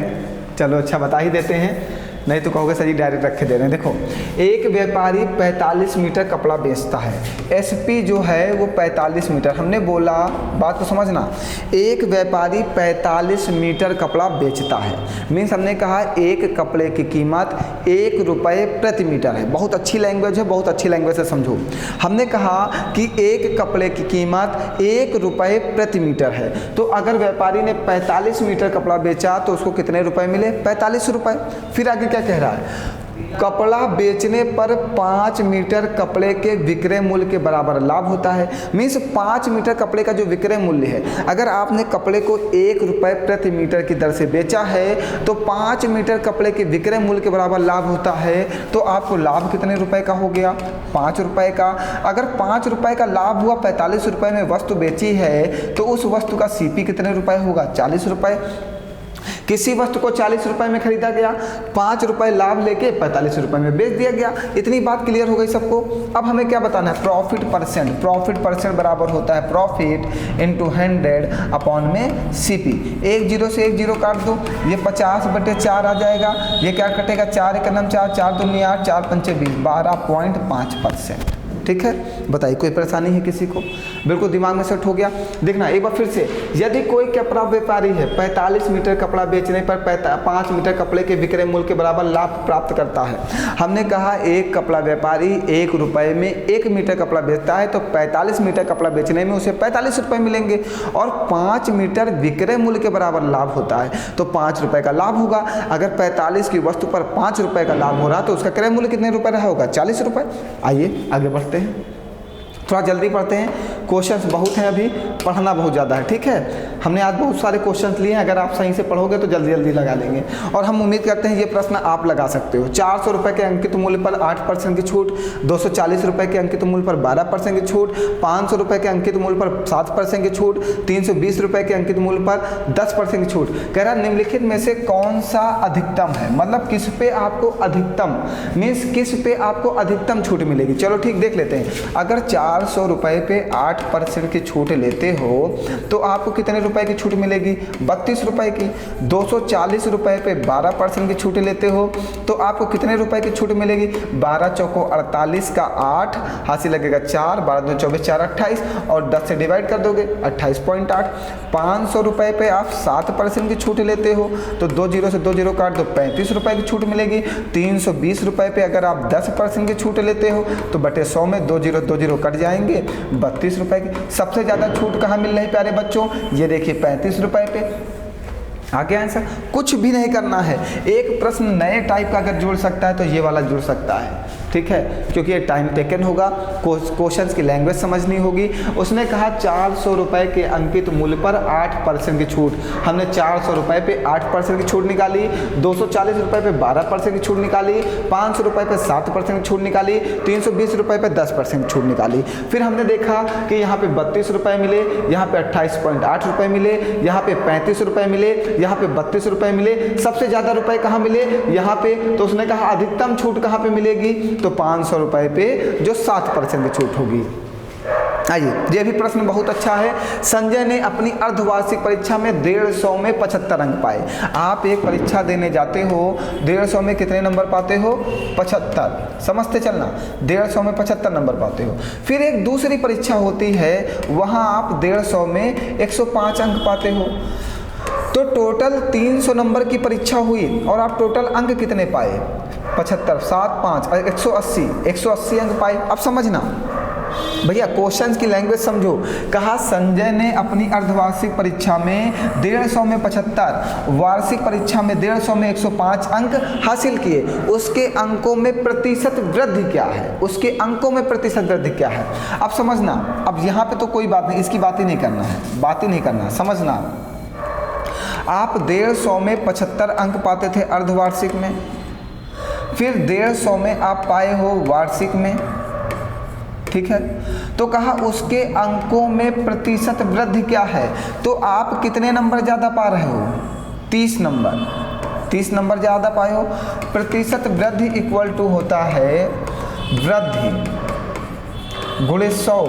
चलो अच्छा बता ही देते हैं, नहीं तो कहोगे सर जी डायरेक्ट रखे दे रहे हैं। देखो, एक व्यापारी 45 मीटर कपड़ा बेचता है, एसपी जो है वो 45 मीटर। हमने बोला, बात को समझना, एक व्यापारी 45 मीटर कपड़ा बेचता है, मीन्स हमने कहा एक कपड़े की कीमत 1 रुपये प्रति मीटर है। बहुत अच्छी लैंग्वेज है, बहुत अच्छी लैंग्वेज से समझो। हमने कहा कि एक कपड़े की कीमत 1 रुपये प्रति मीटर है, तो अगर व्यापारी ने 45 मीटर कपड़ा बेचा तो उसको कितने रुपए मिले, 45 रुपये। फिर आगे क्या कह रहा है, कपड़ा बेचने पर 5 मीटर कपड़े के विक्रय मूल्य के बराबर लाभ होता है। मीन्स 5 मीटर कपड़े का जो विक्रय मूल्य है, अगर आपने कपड़े को 1 रुपये प्रति मीटर की दर से बेचा है तो 5 मीटर कपड़े के विक्रय मूल्य के बराबर लाभ होता है। तो आपको लाभ कितने रुपए का हो गया, 5 रुपये का। अगर 5 रुपये का लाभ हुआ, 45 रुपये में वस्तु बेची है, तो उस वस्तु का सीपी कितने रुपए होगा, 40 रुपये। किसी वस्तु को 40 रुपए में खरीदा गया, 5 रुपए लाभ लेके 45 रुपए में बेच दिया गया। इतनी बात क्लियर हो गई सबको। अब हमें क्या बताना है, प्रॉफिट परसेंट। प्रॉफिट परसेंट बराबर होता है प्रॉफिट इंटू 100 अपॉन में सीपी। 1 0 से 1 0 काट दो, ये 50/4 आ जाएगा। ये क्या कटेगा, 4 1 4, 4 2 8, 4 5 20, 12.5%। ठीक है, बताइए कोई परेशानी है किसी को, बिल्कुल दिमाग में सेट हो गया। देखना एक बार फिर से, यदि कोई कपड़ा व्यापारी है 45 मीटर कपड़ा बेचने पर 5 मीटर कपड़े के विक्रय मूल्य के बराबर लाभ प्राप्त करता है। हमने कहा एक कपड़ा व्यापारी 1 रुपये में 1 मीटर कपड़ा बेचता है, तो 45 मीटर कपड़ा बेचने में उसे 45 रुपये मिलेंगे, और 5 मीटर विक्रय मूल्य के बराबर लाभ होता है, तो 5 रुपये का लाभ होगा। अगर 45 की वस्तु पर 5 रुपये का लाभ हो रहा तो उसका क्रय मूल्य कितने रुपये रहा होगा, 40 रुपये। आइए आगे बढ़ते हैं, थोड़ा जल्दी पढ़ते हैं, क्वेश्चंस बहुत हैं, अभी पढ़ना बहुत ज़्यादा है। ठीक है, हमने आज बहुत सारे क्वेश्चन लिए हैं, अगर आप सही से पढ़ोगे तो जल्दी जल्दी लगा लेंगे। और हम उम्मीद करते हैं ये प्रश्न आप लगा सकते हो। 400 रुपये के अंकित मूल्य पर 8% की छूट, 240 रुपये के अंकित मूल्य पर 12% की छूट, 500 रुपये के अंकित मूल्य पर 7% की छूट, 320 रुपये के अंकित मूल्य पर 10% की छूट। कह रहा निम्नलिखित में से कौन सा अधिकतम है, मतलब किस पे आपको अधिकतम मीन्स किस पे आपको अधिकतम छूट मिलेगी। चलो ठीक देख लेते हैं। अगर 400 रुपये पे 8% की छूट लेते हो तो आपको कितने रुपए की छूट मिलेगी, 32 रुपए की। 240 रुपये पे 12% की छूट लेते हो तो आपको कितने रुपए की छूट मिलेगी, 12 चौको 48 का 8 हासिल लगेगा 4, 12 2 24 4 28 और 10 से डिवाइड कर दोगे 28.8। 500 रुपये पे आप 7% की छूट लेते हो तो 2 जीरो से 2 जीरो काट दो 35 रुपये की छूट मिलेगी। 320 रुपये पे अगर आप 10% की छूट लेते हो तो बटे 100 में 2 जीरो कट जाएंगे 32 रुपये की। सबसे ज़्यादा छूट कहाँ मिल रही प्यारे बच्चों, ये देखिए 35 रुपये पे। आगे आंसर कुछ भी नहीं करना है। एक प्रश्न नए टाइप का अगर जुड़ सकता है तो ये वाला जुड़ सकता है, ठीक है, क्योंकि ये टाइम टेकन होगा, क्वेश्चंस की लैंग्वेज समझनी होगी। उसने कहा 400 रुपये के अंकित मूल्य पर 8% की छूट। हमने 400 रुपये पे 8% की छूट निकाली, 240 रुपये पे 12% की छूट निकाली, 500 रुपये पे 7% की छूट निकाली, 320 रुपये पे 10% की छूट निकाली। फिर हमने देखा कि यहाँ पे 32 रुपये मिले, यहाँ पे 28.8 रुपये मिले, यहाँ पे 35 रुपये मिले, यहाँ पे 32 रुपये मिले। सबसे ज़्यादा रुपए कहाँ मिले, यहाँ पे। तो उसने कहा अधिकतम छूट कहाँ पे मिलेगी, तो 500 रुपये पे जो 7% की छूट होगी। आइए, ये भी प्रश्न बहुत अच्छा है। संजय ने अपनी अर्धवार्षिक परीक्षा में 150 में 75 अंक पाए। आप एक परीक्षा देने जाते हो, 150 में कितने नंबर पाते हो, 75। समझते चलना, 150 में 75 नंबर पाते हो। फिर एक दूसरी परीक्षा होती है, वहाँ आप 150 में 105 अंक पाते हो। तो टोटल 300 नंबर की परीक्षा हुई और आप टोटल अंक कितने पाए, 75, 7, 5 180 अंक पाए। अब समझना भैया, क्वेश्चंस की लैंग्वेज समझो। कहा संजय ने अपनी अर्धवार्षिक परीक्षा में 150 में 75, वार्षिक परीक्षा में 150 में 105 अंक हासिल किए। उसके अंकों में प्रतिशत वृद्धि क्या है, उसके अंकों में प्रतिशत वृद्धि क्या है। अब समझना, अब यहाँ पे तो कोई बात नहीं, इसकी बात ही नहीं करना है, बात ही नहीं करना। समझना, आप 150 में 75 अंक पाते थे अर्धवार्षिक में, फिर 150 में आप पाए हो वार्षिक में, ठीक है। तो कहा उसके अंकों में प्रतिशत वृद्धि क्या है। तो आप कितने नंबर ज़्यादा पा रहे हो, 30 नंबर ज़्यादा पाए हो। प्रतिशत वृद्धि इक्वल टू होता है वृद्धि गुणे 100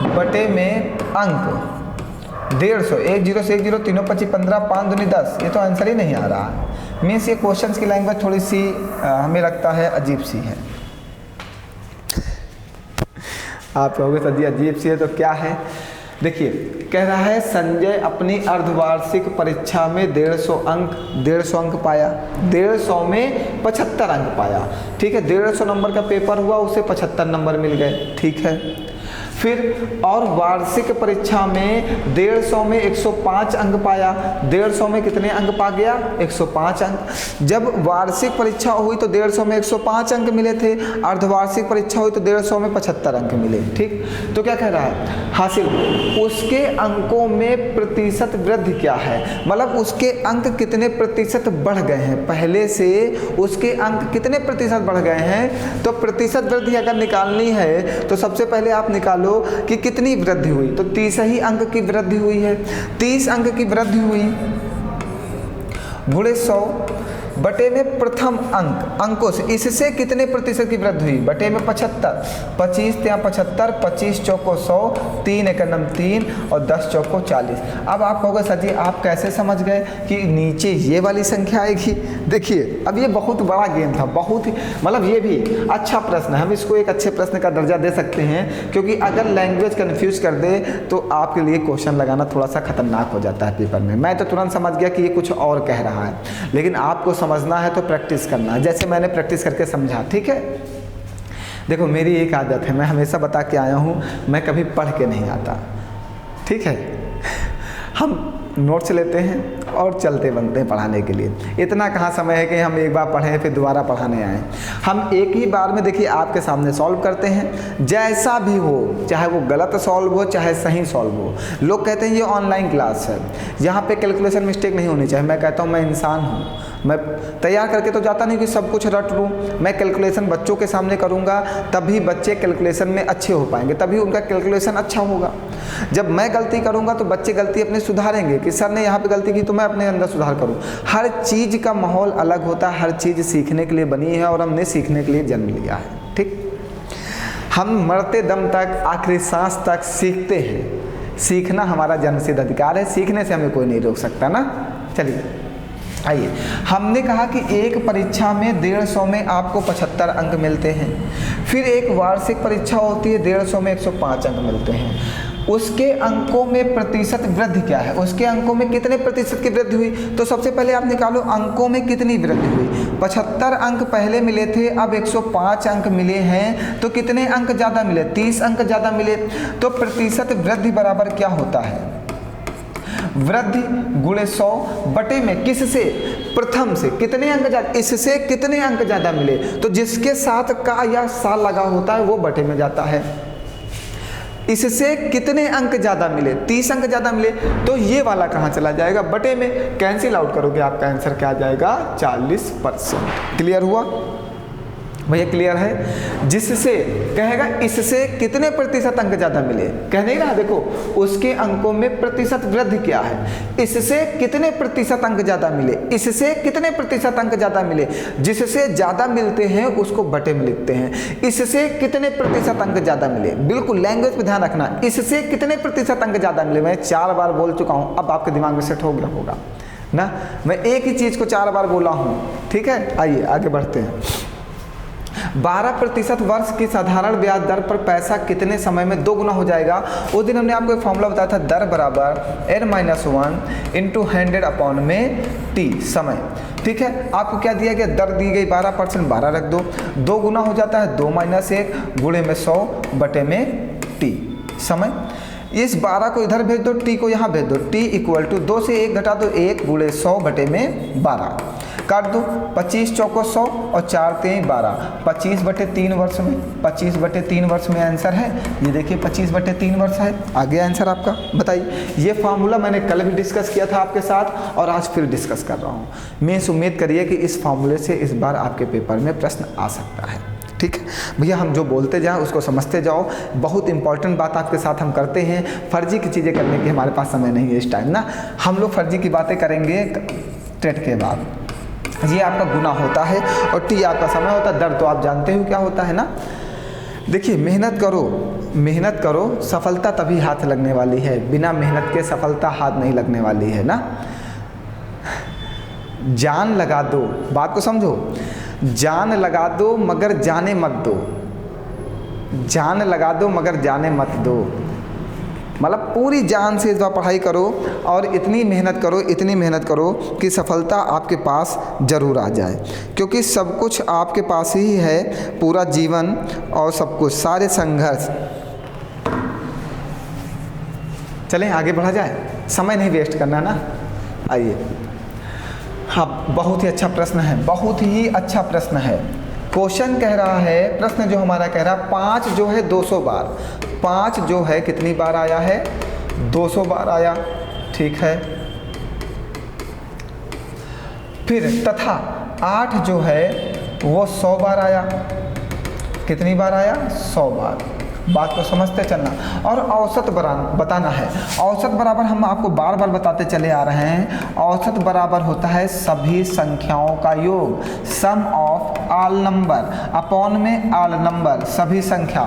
बटे में अंक 150। 1 0 से 1 0, 3 25 15, 5 दूनी 10। ये तो आंसर ही नहीं आ रहा है। मीन्स ये क्वेश्चंस की लैंग्वेज थोड़ी सी हमें लगता है अजीब सी है। आप कहोगे सर जी अजीब सी है तो क्या है। देखिए, कह रहा है संजय अपनी अर्धवार्षिक परीक्षा में 150 अंक पाया, 150 में 75 अंक पाया, ठीक है। 150 नंबर का पेपर हुआ, उसे 75 नंबर मिल गए, ठीक है। फिर और वार्षिक परीक्षा में 150 में 105 अंक पाया। 150 में कितने अंक पा गया, 105 अंक। जब वार्षिक परीक्षा हुई तो 150 में 105 अंक मिले थे, अर्धवार्षिक परीक्षा हुई तो 150 में 75 अंक मिले, ठीक। तो क्या कह रहा है, हासिल उसके अंकों में प्रतिशत वृद्धि क्या है, मतलब उसके अंक कितने प्रतिशत बढ़ गए हैं, पहले से उसके अंक कितने प्रतिशत बढ़ गए हैं। तो प्रतिशत वृद्धि अगर निकालनी है तो सबसे पहले आप निकालो कि कितनी वृद्धि हुई। तो 30 ही अंक की वृद्धि हुई है। 30 अंक की वृद्धि हुई गुणे 100 बटे में प्रथम अंकों से, इससे कितने प्रतिशत की वृद्धि हुई, बटे में 75। 25 ત્યાં 75, 25 चौको 100, 3 एकम 3 और 10 चौको 40। अब आप कहोगे सर जी आप कैसे समझ गए कि नीचे ये वाली संख्या आएगी। देखिए, अब ये बहुत बड़ा गेम था, बहुत ही, मतलब ये भी अच्छा प्रश्न है। हम इसको एक अच्छे प्रश्न का दर्जा दे सकते हैं, क्योंकि अगर लैंग्वेज कन्फ्यूज कर दे तो आपके लिए क्वेश्चन लगाना थोड़ा सा खतरनाक हो जाता है पेपर में। मैं तो तुरंत समझ गया कि ये कुछ और कह रहा है, लेकिन आपको समझना है तो प्रैक्टिस करना, जैसे मैंने प्रैक्टिस करके समझा, ठीक है। देखो, मेरी एक आदत है, मैं हमेशा बता के आया हूँ, मैं कभी पढ़ के नहीं आता, ठीक है। हम नोट्स लेते हैं और चलते बनते हैं पढ़ाने के लिए। इतना कहाँ समय है कि हम एक बार पढ़ें फिर दोबारा पढ़ाने आएँ। हम एक ही बार में देखिए आपके सामने सॉल्व करते हैं, जैसा भी हो, चाहे वो गलत सॉल्व हो चाहे सही सॉल्व हो। लोग कहते हैं ये ऑनलाइन क्लास है, यहाँ पे कैलकुलेशन मिस्टेक नहीं होनी चाहिए। मैं कहता हूँ मैं इंसान हूँ, मैं तैयार करके तो जाता नहीं कि सब कुछ रट लूँ। मैं कैलकुलेशन बच्चों के सामने करूँगा, तभी बच्चे कैलकुलेशन में अच्छे हो पाएंगे, तभी उनका कैलकुलेशन अच्छा होगा। जब मैं गलती करूँगा तो बच्चे गलती अपनी सुधारेंगे कि सर ने यहाँ पे गलती की तो मैं अपने अंदर सुधार करूँ। हर चीज़ का माहौल अलग होता है, हर चीज़ सीखने के लिए बनी है और हमने सीखने के लिए जन्म लिया है। ठीक, हम मरते दम तक, आखिरी सांस तक सीखते हैं। सीखना हमारा जन्मसिद्ध अधिकार है, सीखने से हमें कोई नहीं रोक सकता ना। चलिए आइए, हमने कहा कि एक परीक्षा में 150 में आपको 75 अंक मिलते हैं, फिर एक वार्षिक परीक्षा होती है 150 में 105 अंक मिलते हैं। उसके अंकों में प्रतिशत वृद्धि क्या है, उसके अंकों में कितने प्रतिशत की वृद्धि हुई, तो सबसे पहले आप निकालो अंकों में कितनी वृद्धि हुई। 75 अंक पहले मिले थे, अब 105 अंक मिले हैं, तो कितने अंक ज़्यादा मिले, 30 अंक ज़्यादा मिले। तो प्रतिशत वृद्धि बराबर क्या होता है, वृद्धि गुणे 100 बटे में किससे, प्रथम से कितने अंक ज़्यादा, इससे कितने अंक ज़्यादा मिले, तो जिसके साथ का या सा लगा होता है वो बटे में जाता है। इससे कितने अंक ज़्यादा मिले, 30 अंक ज़्यादा मिले, तो ये वाला कहाँ चला जाएगा, बटे में। कैंसिल आउट करोगे आपका आंसर क्या आ जाएगा, 40%। क्लियर हुआ भैया, क्लियर है। जिससे कहेगा इससे कितने प्रतिशत अंक ज़्यादा मिले, कह नहीं रहा, देखो उसके अंकों में प्रतिशत वृद्धि क्या है, इससे कितने प्रतिशत अंक ज़्यादा मिले, इससे कितने प्रतिशत अंक ज़्यादा मिले। जिससे ज़्यादा मिलते हैं उसको बटे में लिखते हैं। इससे कितने प्रतिशत अंक ज़्यादा मिले, बिल्कुल लैंग्वेज पे ध्यान रखना, इससे कितने प्रतिशत अंक ज़्यादा मिले। मैं 4 बार बोल चुका हूँ, अब आपके दिमाग में सेट हो गया होगा ना। मैं एक ही चीज़ को 4 बार बोला हूँ, ठीक है। आइए आगे बढ़ते हैं। 12% वर्ष की साधारण ब्याज दर पर पैसा कितने समय में 2 गुना हो जाएगा। उस दिन हमने आपको एक फॉर्मूला बताया था, दर बराबर n-1 इंटू 100 अपॉन में t समय। ठीक है, आपको क्या दिया गया, दर दी गई 12%, 12 रख दो, 2 गुना हो जाता है 2 - 1 गुणे में 100 बटे में t समय। इस 12 को इधर भेज दो, t को यहाँ भेज दो, t इक्वल टू 2 से 1 घटा दो, 1 गुणे 100 बटे में 12 काट दो, 25 चौको 100 और 4 3 12, 25 बटे 3 वर्ष में, 25 बटे 3 वर्ष में आंसर है। ये देखिए 25 बटे 3 वर्ष है, आगे आंसर आपका बताइए। ये फार्मूला मैंने कल भी डिस्कस किया था आपके साथ और आज फिर डिस्कस कर रहा हूँ। मैं उम्मीद करिए कि इस फार्मूले से इस बार आपके पेपर में प्रश्न आ सकता है। ठीक है भैया, हम जो बोलते जाएं उसको समझते जाओ। बहुत इंपॉर्टेंट बात आपके साथ हम करते हैं, फर्जी की चीज़ें करने की हमारे पास समय नहीं है इस टाइम ना। हम लोग फर्जी की बातें करेंगे टेट के बाद। ये आपका गुना होता है और टी आपका समय होता है, दर तो आप जानते हो क्या होता है ना। देखिए मेहनत करो, मेहनत करो, सफलता तभी हाथ लगने वाली है, बिना मेहनत के सफलता हाथ नहीं लगने वाली है ना। जान लगा दो, बात को समझो, जान लगा दो मगर जाने मत दो, जान लगा दो मगर जाने मत दो। मतलब पूरी जान से इस बार पढ़ाई करो और इतनी मेहनत करो, इतनी मेहनत करो कि सफलता आपके पास ज़रूर आ जाए, क्योंकि सब कुछ आपके पास ही है, पूरा जीवन और सब कुछ, सारे संघर्ष। चलें आगे बढ़ा जाए, समय नहीं वेस्ट करना ना। आइए, हाँ बहुत ही अच्छा प्रश्न है, बहुत ही अच्छा प्रश्न है। क्वेश्चन कह रहा है, प्रश्न जो हमारा कह रहा है 5 जो है 200 बार, 5 जो है कितनी बार आया है, 200 बार आया। ठीक है, फिर तथा 8 जो है वो 100 बार आया। कितनी बार आया, 100 बार। बात को समझते चलना और औसत बताना है। औसत बराबर हम आपको बार बार बताते चले आ रहे हैं, औसत बराबर होता है सभी संख्याओं का योग, सम ऑफ ऑल नंबर अपॉन में ऑल नंबर, सभी संख्या।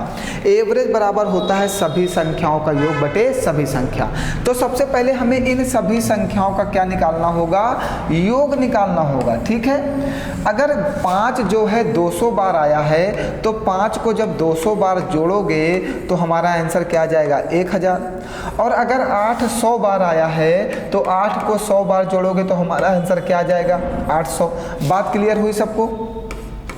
एवरेज बराबर होता है सभी संख्याओं का योग बटे सभी संख्या। तो सबसे पहले हमें इन सभी संख्याओं का क्या निकालना होगा, योग निकालना होगा। ठीक है, अगर 5 जो है 200 बार आया है तो 5 को जब 200 बार जोड़ोगे तो हमारा आंसर क्या आ जाएगा, 1000। और अगर 8 100 बार आया है तो 8 को 100 बार जोड़ोगे तो हमारा आंसर क्या आ जाएगा, 800। बात क्लियर हुई सबको,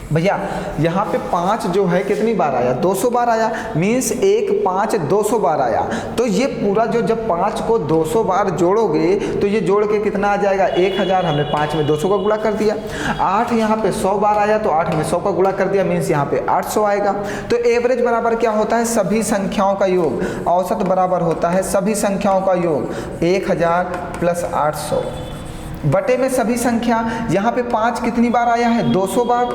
भैया यहाँ पे 5 जो है कितनी बार आया, 200 बार आया, मीन्स 1 5 200 बार आया। तो ये पूरा जो जब 5 को 200 बार जोड़ोगे तो ये जोड़ के कितना आ जाएगा 1000। हमने 5 में 200 का गुणा कर दिया। 8 यहाँ पे 100 बार आया तो 8 में 100 का गुणा कर दिया, मीन्स यहाँ पे 800 आएगा। तो एवरेज बराबर क्या होता है, सभी संख्याओं का योग। औसत बराबर होता है सभी संख्याओं का योग 1000 प्लस 800 बटे में सभी संख्या। यहाँ पे 5 कितनी बार आया है, 200 बार,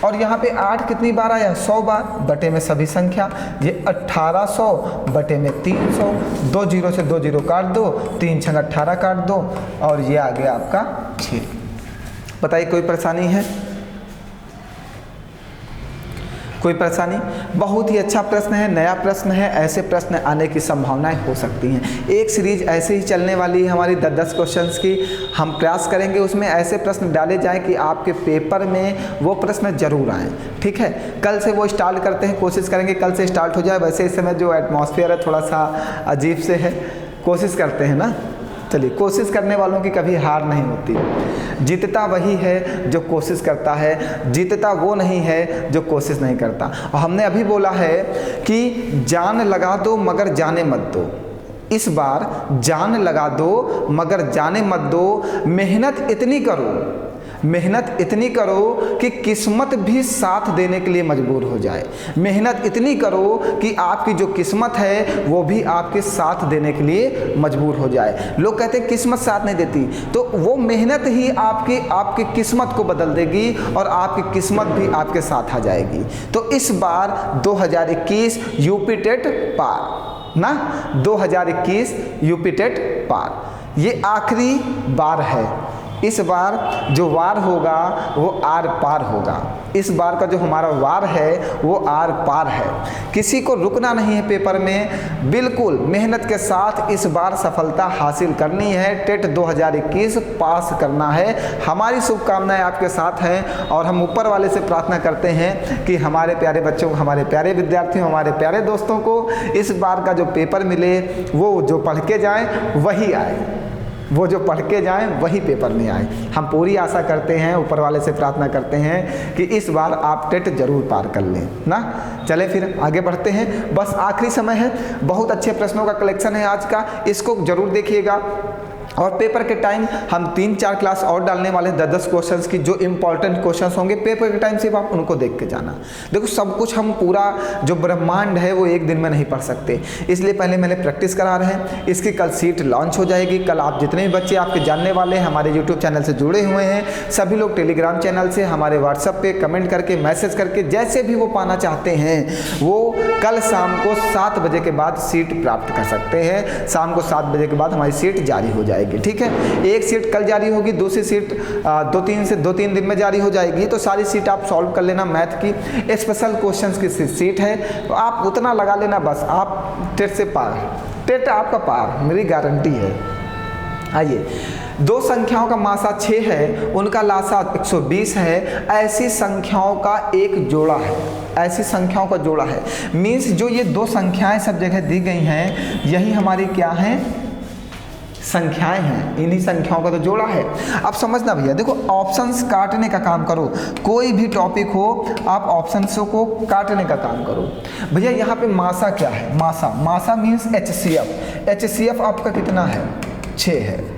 और यहाँ पे 8 कितनी बार आया, 100 बार, बटे में सभी संख्या। ये 1800 बटे में 300, 2 जीरो से 2 जीरो काट दो, 3 छंग 18 काट दो, और ये आ गया आपका 6। बताइए कोई परेशानी है, कोई परेशानी? बहुत ही अच्छा प्रश्न है, नया प्रश्न है, ऐसे प्रश्न आने की संभावनाएं हो सकती हैं। एक सीरीज ऐसे ही चलने वाली है हमारी 10-10 क्वेश्चंस की। हम प्रयास करेंगे उसमें ऐसे प्रश्न डाले जाएं कि आपके पेपर में वो प्रश्न जरूर आएँ, ठीक है। कल से वो स्टार्ट करते हैं, कोशिश करेंगे कल से स्टार्ट हो जाए। वैसे इस समय जो एटमॉस्फेयर है थोड़ा सा अजीब से है, कोशिश करते हैं ना। चलिए, कोशिश करने वालों की कभी हार नहीं होती। जीतता वही है जो कोशिश करता है, जीतता वो नहीं है जो कोशिश नहीं करता। और हमने अभी बोला है कि जान लगा दो मगर जाने मत दो। इस बार जान लगा दो मगर जाने मत दो। मेहनत इतनी करो, मेहनत इतनी करो कि किस्मत भी साथ देने के लिए मजबूर हो जाए। मेहनत इतनी करो कि आपकी जो किस्मत है वो भी आपके साथ देने के लिए मजबूर हो जाए। लोग कहते हैं किस्मत साथ नहीं देती, तो वो मेहनत ही आपकी किस्मत को बदल देगी और आपकी किस्मत भी आपके साथ आ जाएगी। तो इस बार 2021 यूपी टेट पार ना, 2021 यूपी टेट पार। ये आखिरी बार है। इस बार जो वार होगा वो आर पार होगा। इस बार का जो हमारा वार है वो आर पार है। किसी को रुकना नहीं है पेपर में, बिल्कुल मेहनत के साथ इस बार सफलता हासिल करनी है। टेट 2021 पास करना है। हमारी शुभकामनाएं आपके साथ हैं और हम ऊपर वाले से प्रार्थना करते हैं कि हमारे प्यारे बच्चों को, हमारे प्यारे विद्यार्थियों, हमारे प्यारे दोस्तों को इस बार का जो पेपर मिले वो जो पढ़ के जाएँ वही आए, वो जो पढ़ के जाएँ वही पेपर में आए। हम पूरी आशा करते हैं, ऊपर वाले से प्रार्थना करते हैं कि इस बार आप टेट जरूर पार कर लें ना। चले फिर आगे बढ़ते हैं, बस आखिरी समय है। बहुत अच्छे प्रश्नों का कलेक्शन है आज का, इसको जरूर देखिएगा। और पेपर के टाइम हम 3-4 क्लास और डालने वाले हैं 10-10 क्वेश्चंस की। जो इंपॉर्टेंट क्वेश्चंस होंगे पेपर के टाइम सिर्फ आप उनको देख के जाना। देखो सब कुछ हम पूरा जो ब्रह्मांड है वो एक दिन में नहीं पढ़ सकते, इसलिए पहले मैंने प्रैक्टिस करा रहे हैं। इसकी कल सीट लॉन्च हो जाएगी। कल आप जितने भी बच्चे आपके जानने वाले हैं हमारे यूट्यूब चैनल से जुड़े हुए हैं, सभी लोग टेलीग्राम चैनल से, हमारे व्हाट्सएप पे कमेंट करके, मैसेज करके, जैसे भी वो पाना चाहते हैं वो कल शाम को 7 बजे के बाद सीट प्राप्त कर सकते हैं। शाम को 7 बजे के बाद हमारी सीट जारी हो जाएगी, ठीक है। एक सीट कल जारी होगी, दूसरी सीट 2-3 दिन में जारी हो जाएगी। तो सारी सीट आप सॉल्व कर लेना। मैथ की स्पेशल क्वेश्चंस की सीट है, तो आप उतना लगा लेना, बस आप टेट से पार, टेट आपका पार, मेरी गारंटी है। आइए, 2 संख्याओं का मासा 6 है, उनका लासा 120 है। ऐसी संख्याओं का एक जोड़ा है, ऐसी संख्याओं का जोड़ा है। मीन्स जो ये 2 संख्याएं सब जगह दी गई हैं यही हमारी क्या हैं, संख्याएं हैं। इन्हीं संख्याओं का तो जोड़ा है। अब समझना भैया, देखो ऑप्शंस काटने का काम करो। कोई भी टॉपिक हो आप ऑप्शंसों को काटने का काम करो। भैया यहाँ पे मासा क्या है, मासा मीन्स HCF। HCF आपका कितना है, 6 है।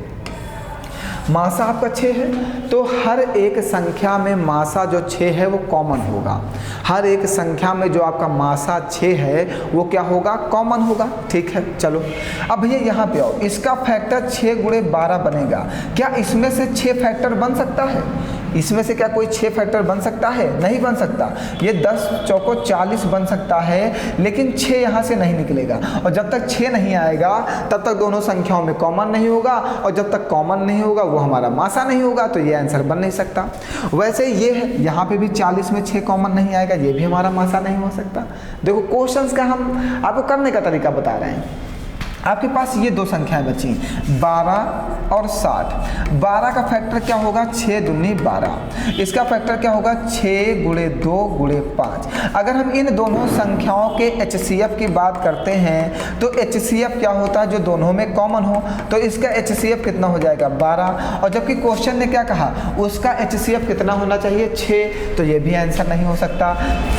मासा आपका 6 है, तो हर एक संख्या में मासा जो 6 है वो कॉमन होगा। हर एक संख्या में जो आपका मासा 6 है वो क्या होगा, कॉमन होगा, ठीक है। चलो अब भैया यहाँ पे आओ, इसका फैक्टर 6 गुणे 12 बनेगा। क्या इसमें से 6 फैक्टर बन सकता है? इसमें से क्या कोई 6 फैक्टर बन सकता है? नहीं बन सकता। ये 10 चौको 40 बन सकता है, लेकिन 6 यहाँ से नहीं निकलेगा। और जब तक 6 नहीं आएगा तब तक दोनों संख्याओं में कॉमन नहीं होगा, और जब तक कॉमन नहीं होगा वो हमारा मासा नहीं होगा, तो ये आंसर बन नहीं सकता। वैसे ये है, यहाँ पे भी 40 में 6 कॉमन नहीं आएगा, ये भी हमारा मासा नहीं हो सकता। देखो क्वेश्चंस का हम आपको करने का तरीका बता रहे हैं। आपके पास ये दो संख्याएं बची 12 और 60। 12 का फैक्टर क्या होगा 6 दूनी 12, इसका फैक्टर क्या होगा 6 गुणे 2 गुणे 5। अगर हम इन दोनों संख्याओं के HCF की बात करते हैं तो HCF क्या होता है जो दोनों में कॉमन हो, तो इसका HCF कितना हो जाएगा 12, और जबकि क्वेश्चन ने क्या कहा उसका HCF कितना होना चाहिए 6, तो ये भी आंसर नहीं हो सकता।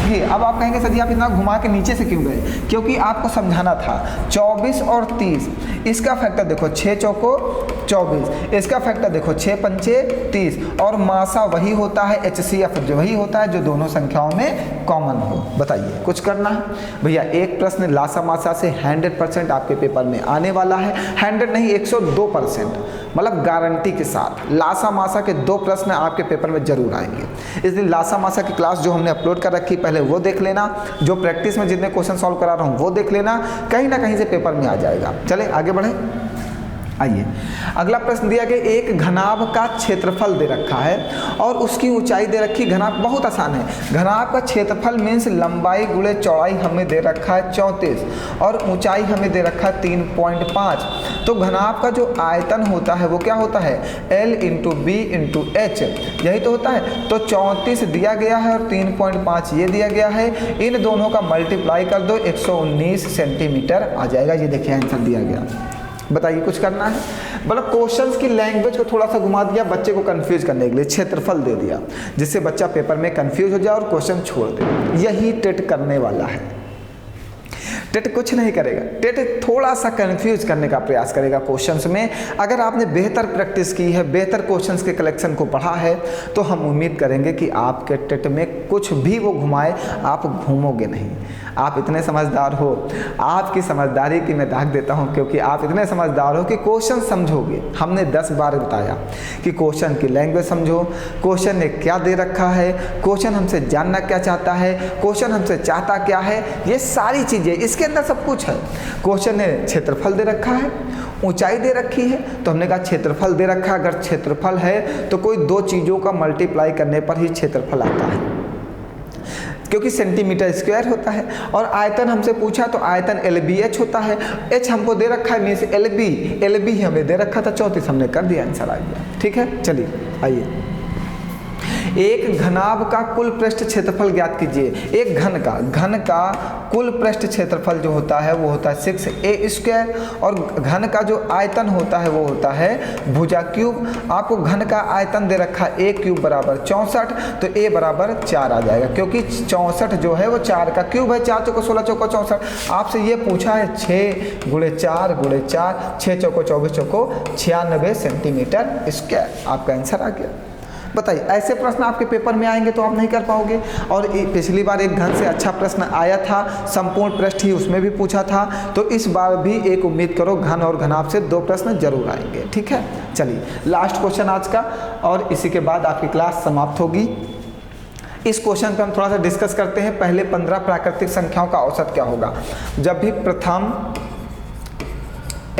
ये अब आप कहेंगे सर जी आप इतना घुमा के नीचे से क्यों गए, क्योंकि आपको समझाना था 24 और 30, इसका फैक्टर देखो 6 चौको 24, इसका फैक्टर देखो 6 पंचे 30, और मासा वही होता है HCF जो वही होता है जो दोनों संख्याओं में कॉमन हो। बताइए कुछ करना है भैया। एक प्रश्न लासा मासा से 100% आपके पेपर में आने वाला है, 100 नहीं 102%, मतलब गारंटी के साथ लासा मासा के 2 प्रश्न आपके पेपर में जरूर आएंगे। इसलिए लासा मासा की क्लास जो हमने अपलोड कर रखी पहले वो देख लेना, जो प्रैक्टिस में जितने क्वेश्चन सॉल्व करा रहा हूँ वो देख लेना, कहीं ना कहीं से पेपर में आ जाएगा। चले आगे बढ़े। आइए अगला प्रश्न दिया गया, एक घनाभ का क्षेत्रफल दे रखा है और उसकी ऊंचाई दे रखी। घनाभ बहुत आसान है, घनाभ का क्षेत्रफल मीन्स लंबाई गुणे चौड़ाई हमें दे रखा है 34 और ऊंचाई हमें दे रखा है 3.5। तो घनाभ का जो आयतन होता है वो क्या होता है L × B × H, यही तो होता है। तो 34 दिया गया है और 3.5 ये दिया गया है, इन दोनों का मल्टीप्लाई कर दो 119 सेंटीमीटर आ जाएगा। ये देखिए आंसर दिया गया। बताइए कुछ करना है, मतलब क्वेश्चंस की लैंग्वेज को थोड़ा सा घुमा दिया बच्चे को कंफ्यूज करने के लिए, क्षेत्रफल दे दिया जिससे बच्चा पेपर में कंफ्यूज हो जाए और क्वेश्चन छोड़ दे। यही टेट करने वाला है। टेट कुछ नहीं करेगा, टेट थोड़ा सा कंफ्यूज करने का प्रयास करेगा क्वेश्चंस में। अगर आपने बेहतर प्रैक्टिस की है, बेहतर क्वेश्चंस के कलेक्शन को पढ़ा है, तो हम उम्मीद करेंगे कि आपके टेट में कुछ भी वो घुमाए आप घूमोगे नहीं। आप इतने समझदार हो, आपकी समझदारी की मैं दाग देता हूं, क्योंकि आप इतने समझदार हो कि क्वेश्चन समझोगे। हमने 10 बार बताया कि क्वेश्चन की लैंग्वेज समझो, क्वेश्चन ने क्या दे रखा है, क्वेश्चन हमसे जानना क्या चाहता है, क्वेश्चन हमसे चाहता क्या है, ये सारी चीज़ें इसके अंदर सब कुछ है। क्वेश्चन ने क्षेत्रफल दे रखा है, ऊंचाई दे रखी है, तो हमने कहा क्षेत्रफल दे रखा है। अगर क्षेत्रफल है तो कोई 2 चीज़ों का मल्टीप्लाई करने पर ही क्षेत्रफल आता है, क्योंकि सेंटीमीटर स्क्वायर होता है। और आयतन हमसे पूछा तो आयतन LBH होता है, H हमको दे रखा है मीन्स LB हमें दे रखा था 34, हमने कर दिया, आंसर आ गया। ठीक है, चलिए आइए। एक घनाभ का कुल पृष्ठ क्षेत्रफल ज्ञात कीजिए। एक घन का कुल पृष्ठ क्षेत्रफल जो होता है वो होता है 6a², और घन का जो आयतन होता है वो होता है भुजा क्यूब। आपको घन का आयतन दे रखा है a³ बराबर 64, तो a बराबर 4 आ जाएगा, क्योंकि 64 जो है वो 4 का क्यूब है। 4 चौको 16 चौको 64। आपसे ये पूछा है 6 गुणे 4 गुणे 4, 6 चौको 24 चौको 96 सेंटीमीटर स्क्वायर। आपका आंसर आ गया। बताइए ऐसे प्रश्न आपके पेपर में आएंगे तो आप नहीं कर पाओगे। और पिछली बार एक घन से अच्छा प्रश्न आया था, संपूर्ण पृष्ठ ही उसमें भी पूछा था, तो इस बार भी एक उम्मीद करो घन और घनाभ से 2 प्रश्न जरूर आएंगे। ठीक है, चलिए लास्ट क्वेश्चन आज का, और इसी के बाद आपकी क्लास समाप्त होगी। इस क्वेश्चन पे हम थोड़ा सा डिस्कस करते हैं। पहले 15 प्राकृतिक संख्याओं का औसत क्या होगा। जब भी प्रथम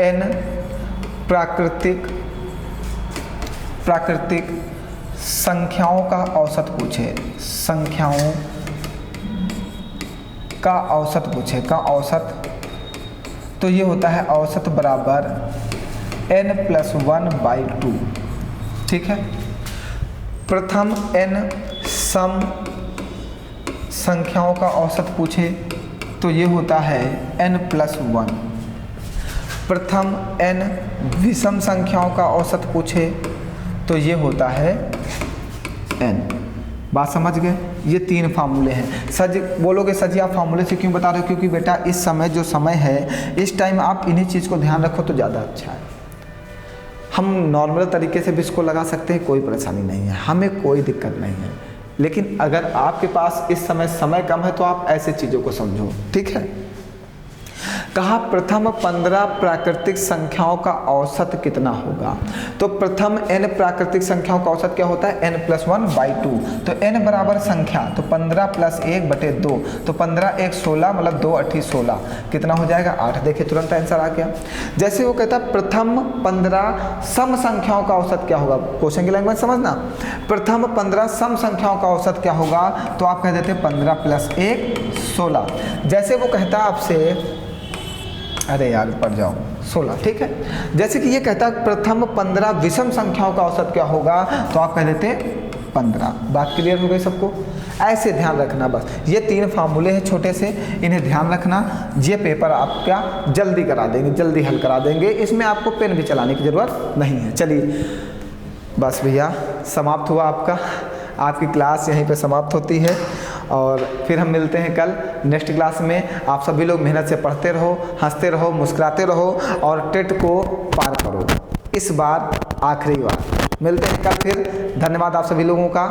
n प्राकृतिक संख्याओं का औसत पूछे, संख्याओं का औसत पूछे, का औसत, तो ये होता है औसत बराबर n+1/2। ठीक है, प्रथम n सम संख्याओं का औसत पूछे तो ये होता है n+1। प्रथम n विषम संख्याओं का औसत पूछे तो ये होता है n। बात समझ गए। ये 3 फार्मूले हैं। सर बोलोगे सर जी आप फार्मूले से क्यों बता रहे हो, क्योंकि बेटा इस समय जो समय है इस टाइम आप इन्हीं चीज़ को ध्यान रखो तो ज़्यादा अच्छा है। हम नॉर्मल तरीके से भी इसको लगा सकते हैं, कोई परेशानी नहीं है, हमें कोई दिक्कत नहीं है। लेकिन अगर आपके पास इस समय कम है तो आप ऐसे चीज़ों को समझो। ठीक है, कहा प्रथम 15 प्राकृतिक संख्याओं का औसत कितना होगा। तो प्रथम n प्राकृतिक संख्याओं का औसत क्या होता है n+1/2। तो n बराबर संख्या, तो 15 + 1/2, तो 15 1 16, मतलब 2 8 16, कितना हो जाएगा 8। देखिए तुरंत आंसर आ गया। जैसे वो कहता है प्रथम 15 सम संख्याओं का औसत क्या होगा, क्वेश्चन की लैंग्वेज समझना। प्रथम 15 सम संख्याओं का औसत क्या होगा, तो आप कह देते 15 + 1 16। जैसे वो कहता है आपसे, अरे यार पढ़ जाओ, 16। ठीक है, जैसे कि ये कहता है प्रथम 15 विषम संख्याओं का औसत क्या होगा, तो आप कह देते हैं 15। बात क्लियर हो गई सबको? ऐसे ध्यान रखना, बस ये 3 फार्मूले हैं छोटे से, इन्हें ध्यान रखना। ये पेपर आपका जल्दी करा देंगे, जल्दी हल करा देंगे, इसमें आपको पेन भी चलाने की ज़रूरत नहीं है। चलिए बस भैया समाप्त हुआ आपकी क्लास यहीं पे समाप्त होती है, और फिर हम मिलते हैं कल नेक्स्ट क्लास में। आप सभी लोग मेहनत से पढ़ते रहो, हंसते रहो, मुस्कुराते रहो और टेट को पार करो, इस बार आखिरी बार। मिलते हैं कल फिर। धन्यवाद आप सभी लोगों का।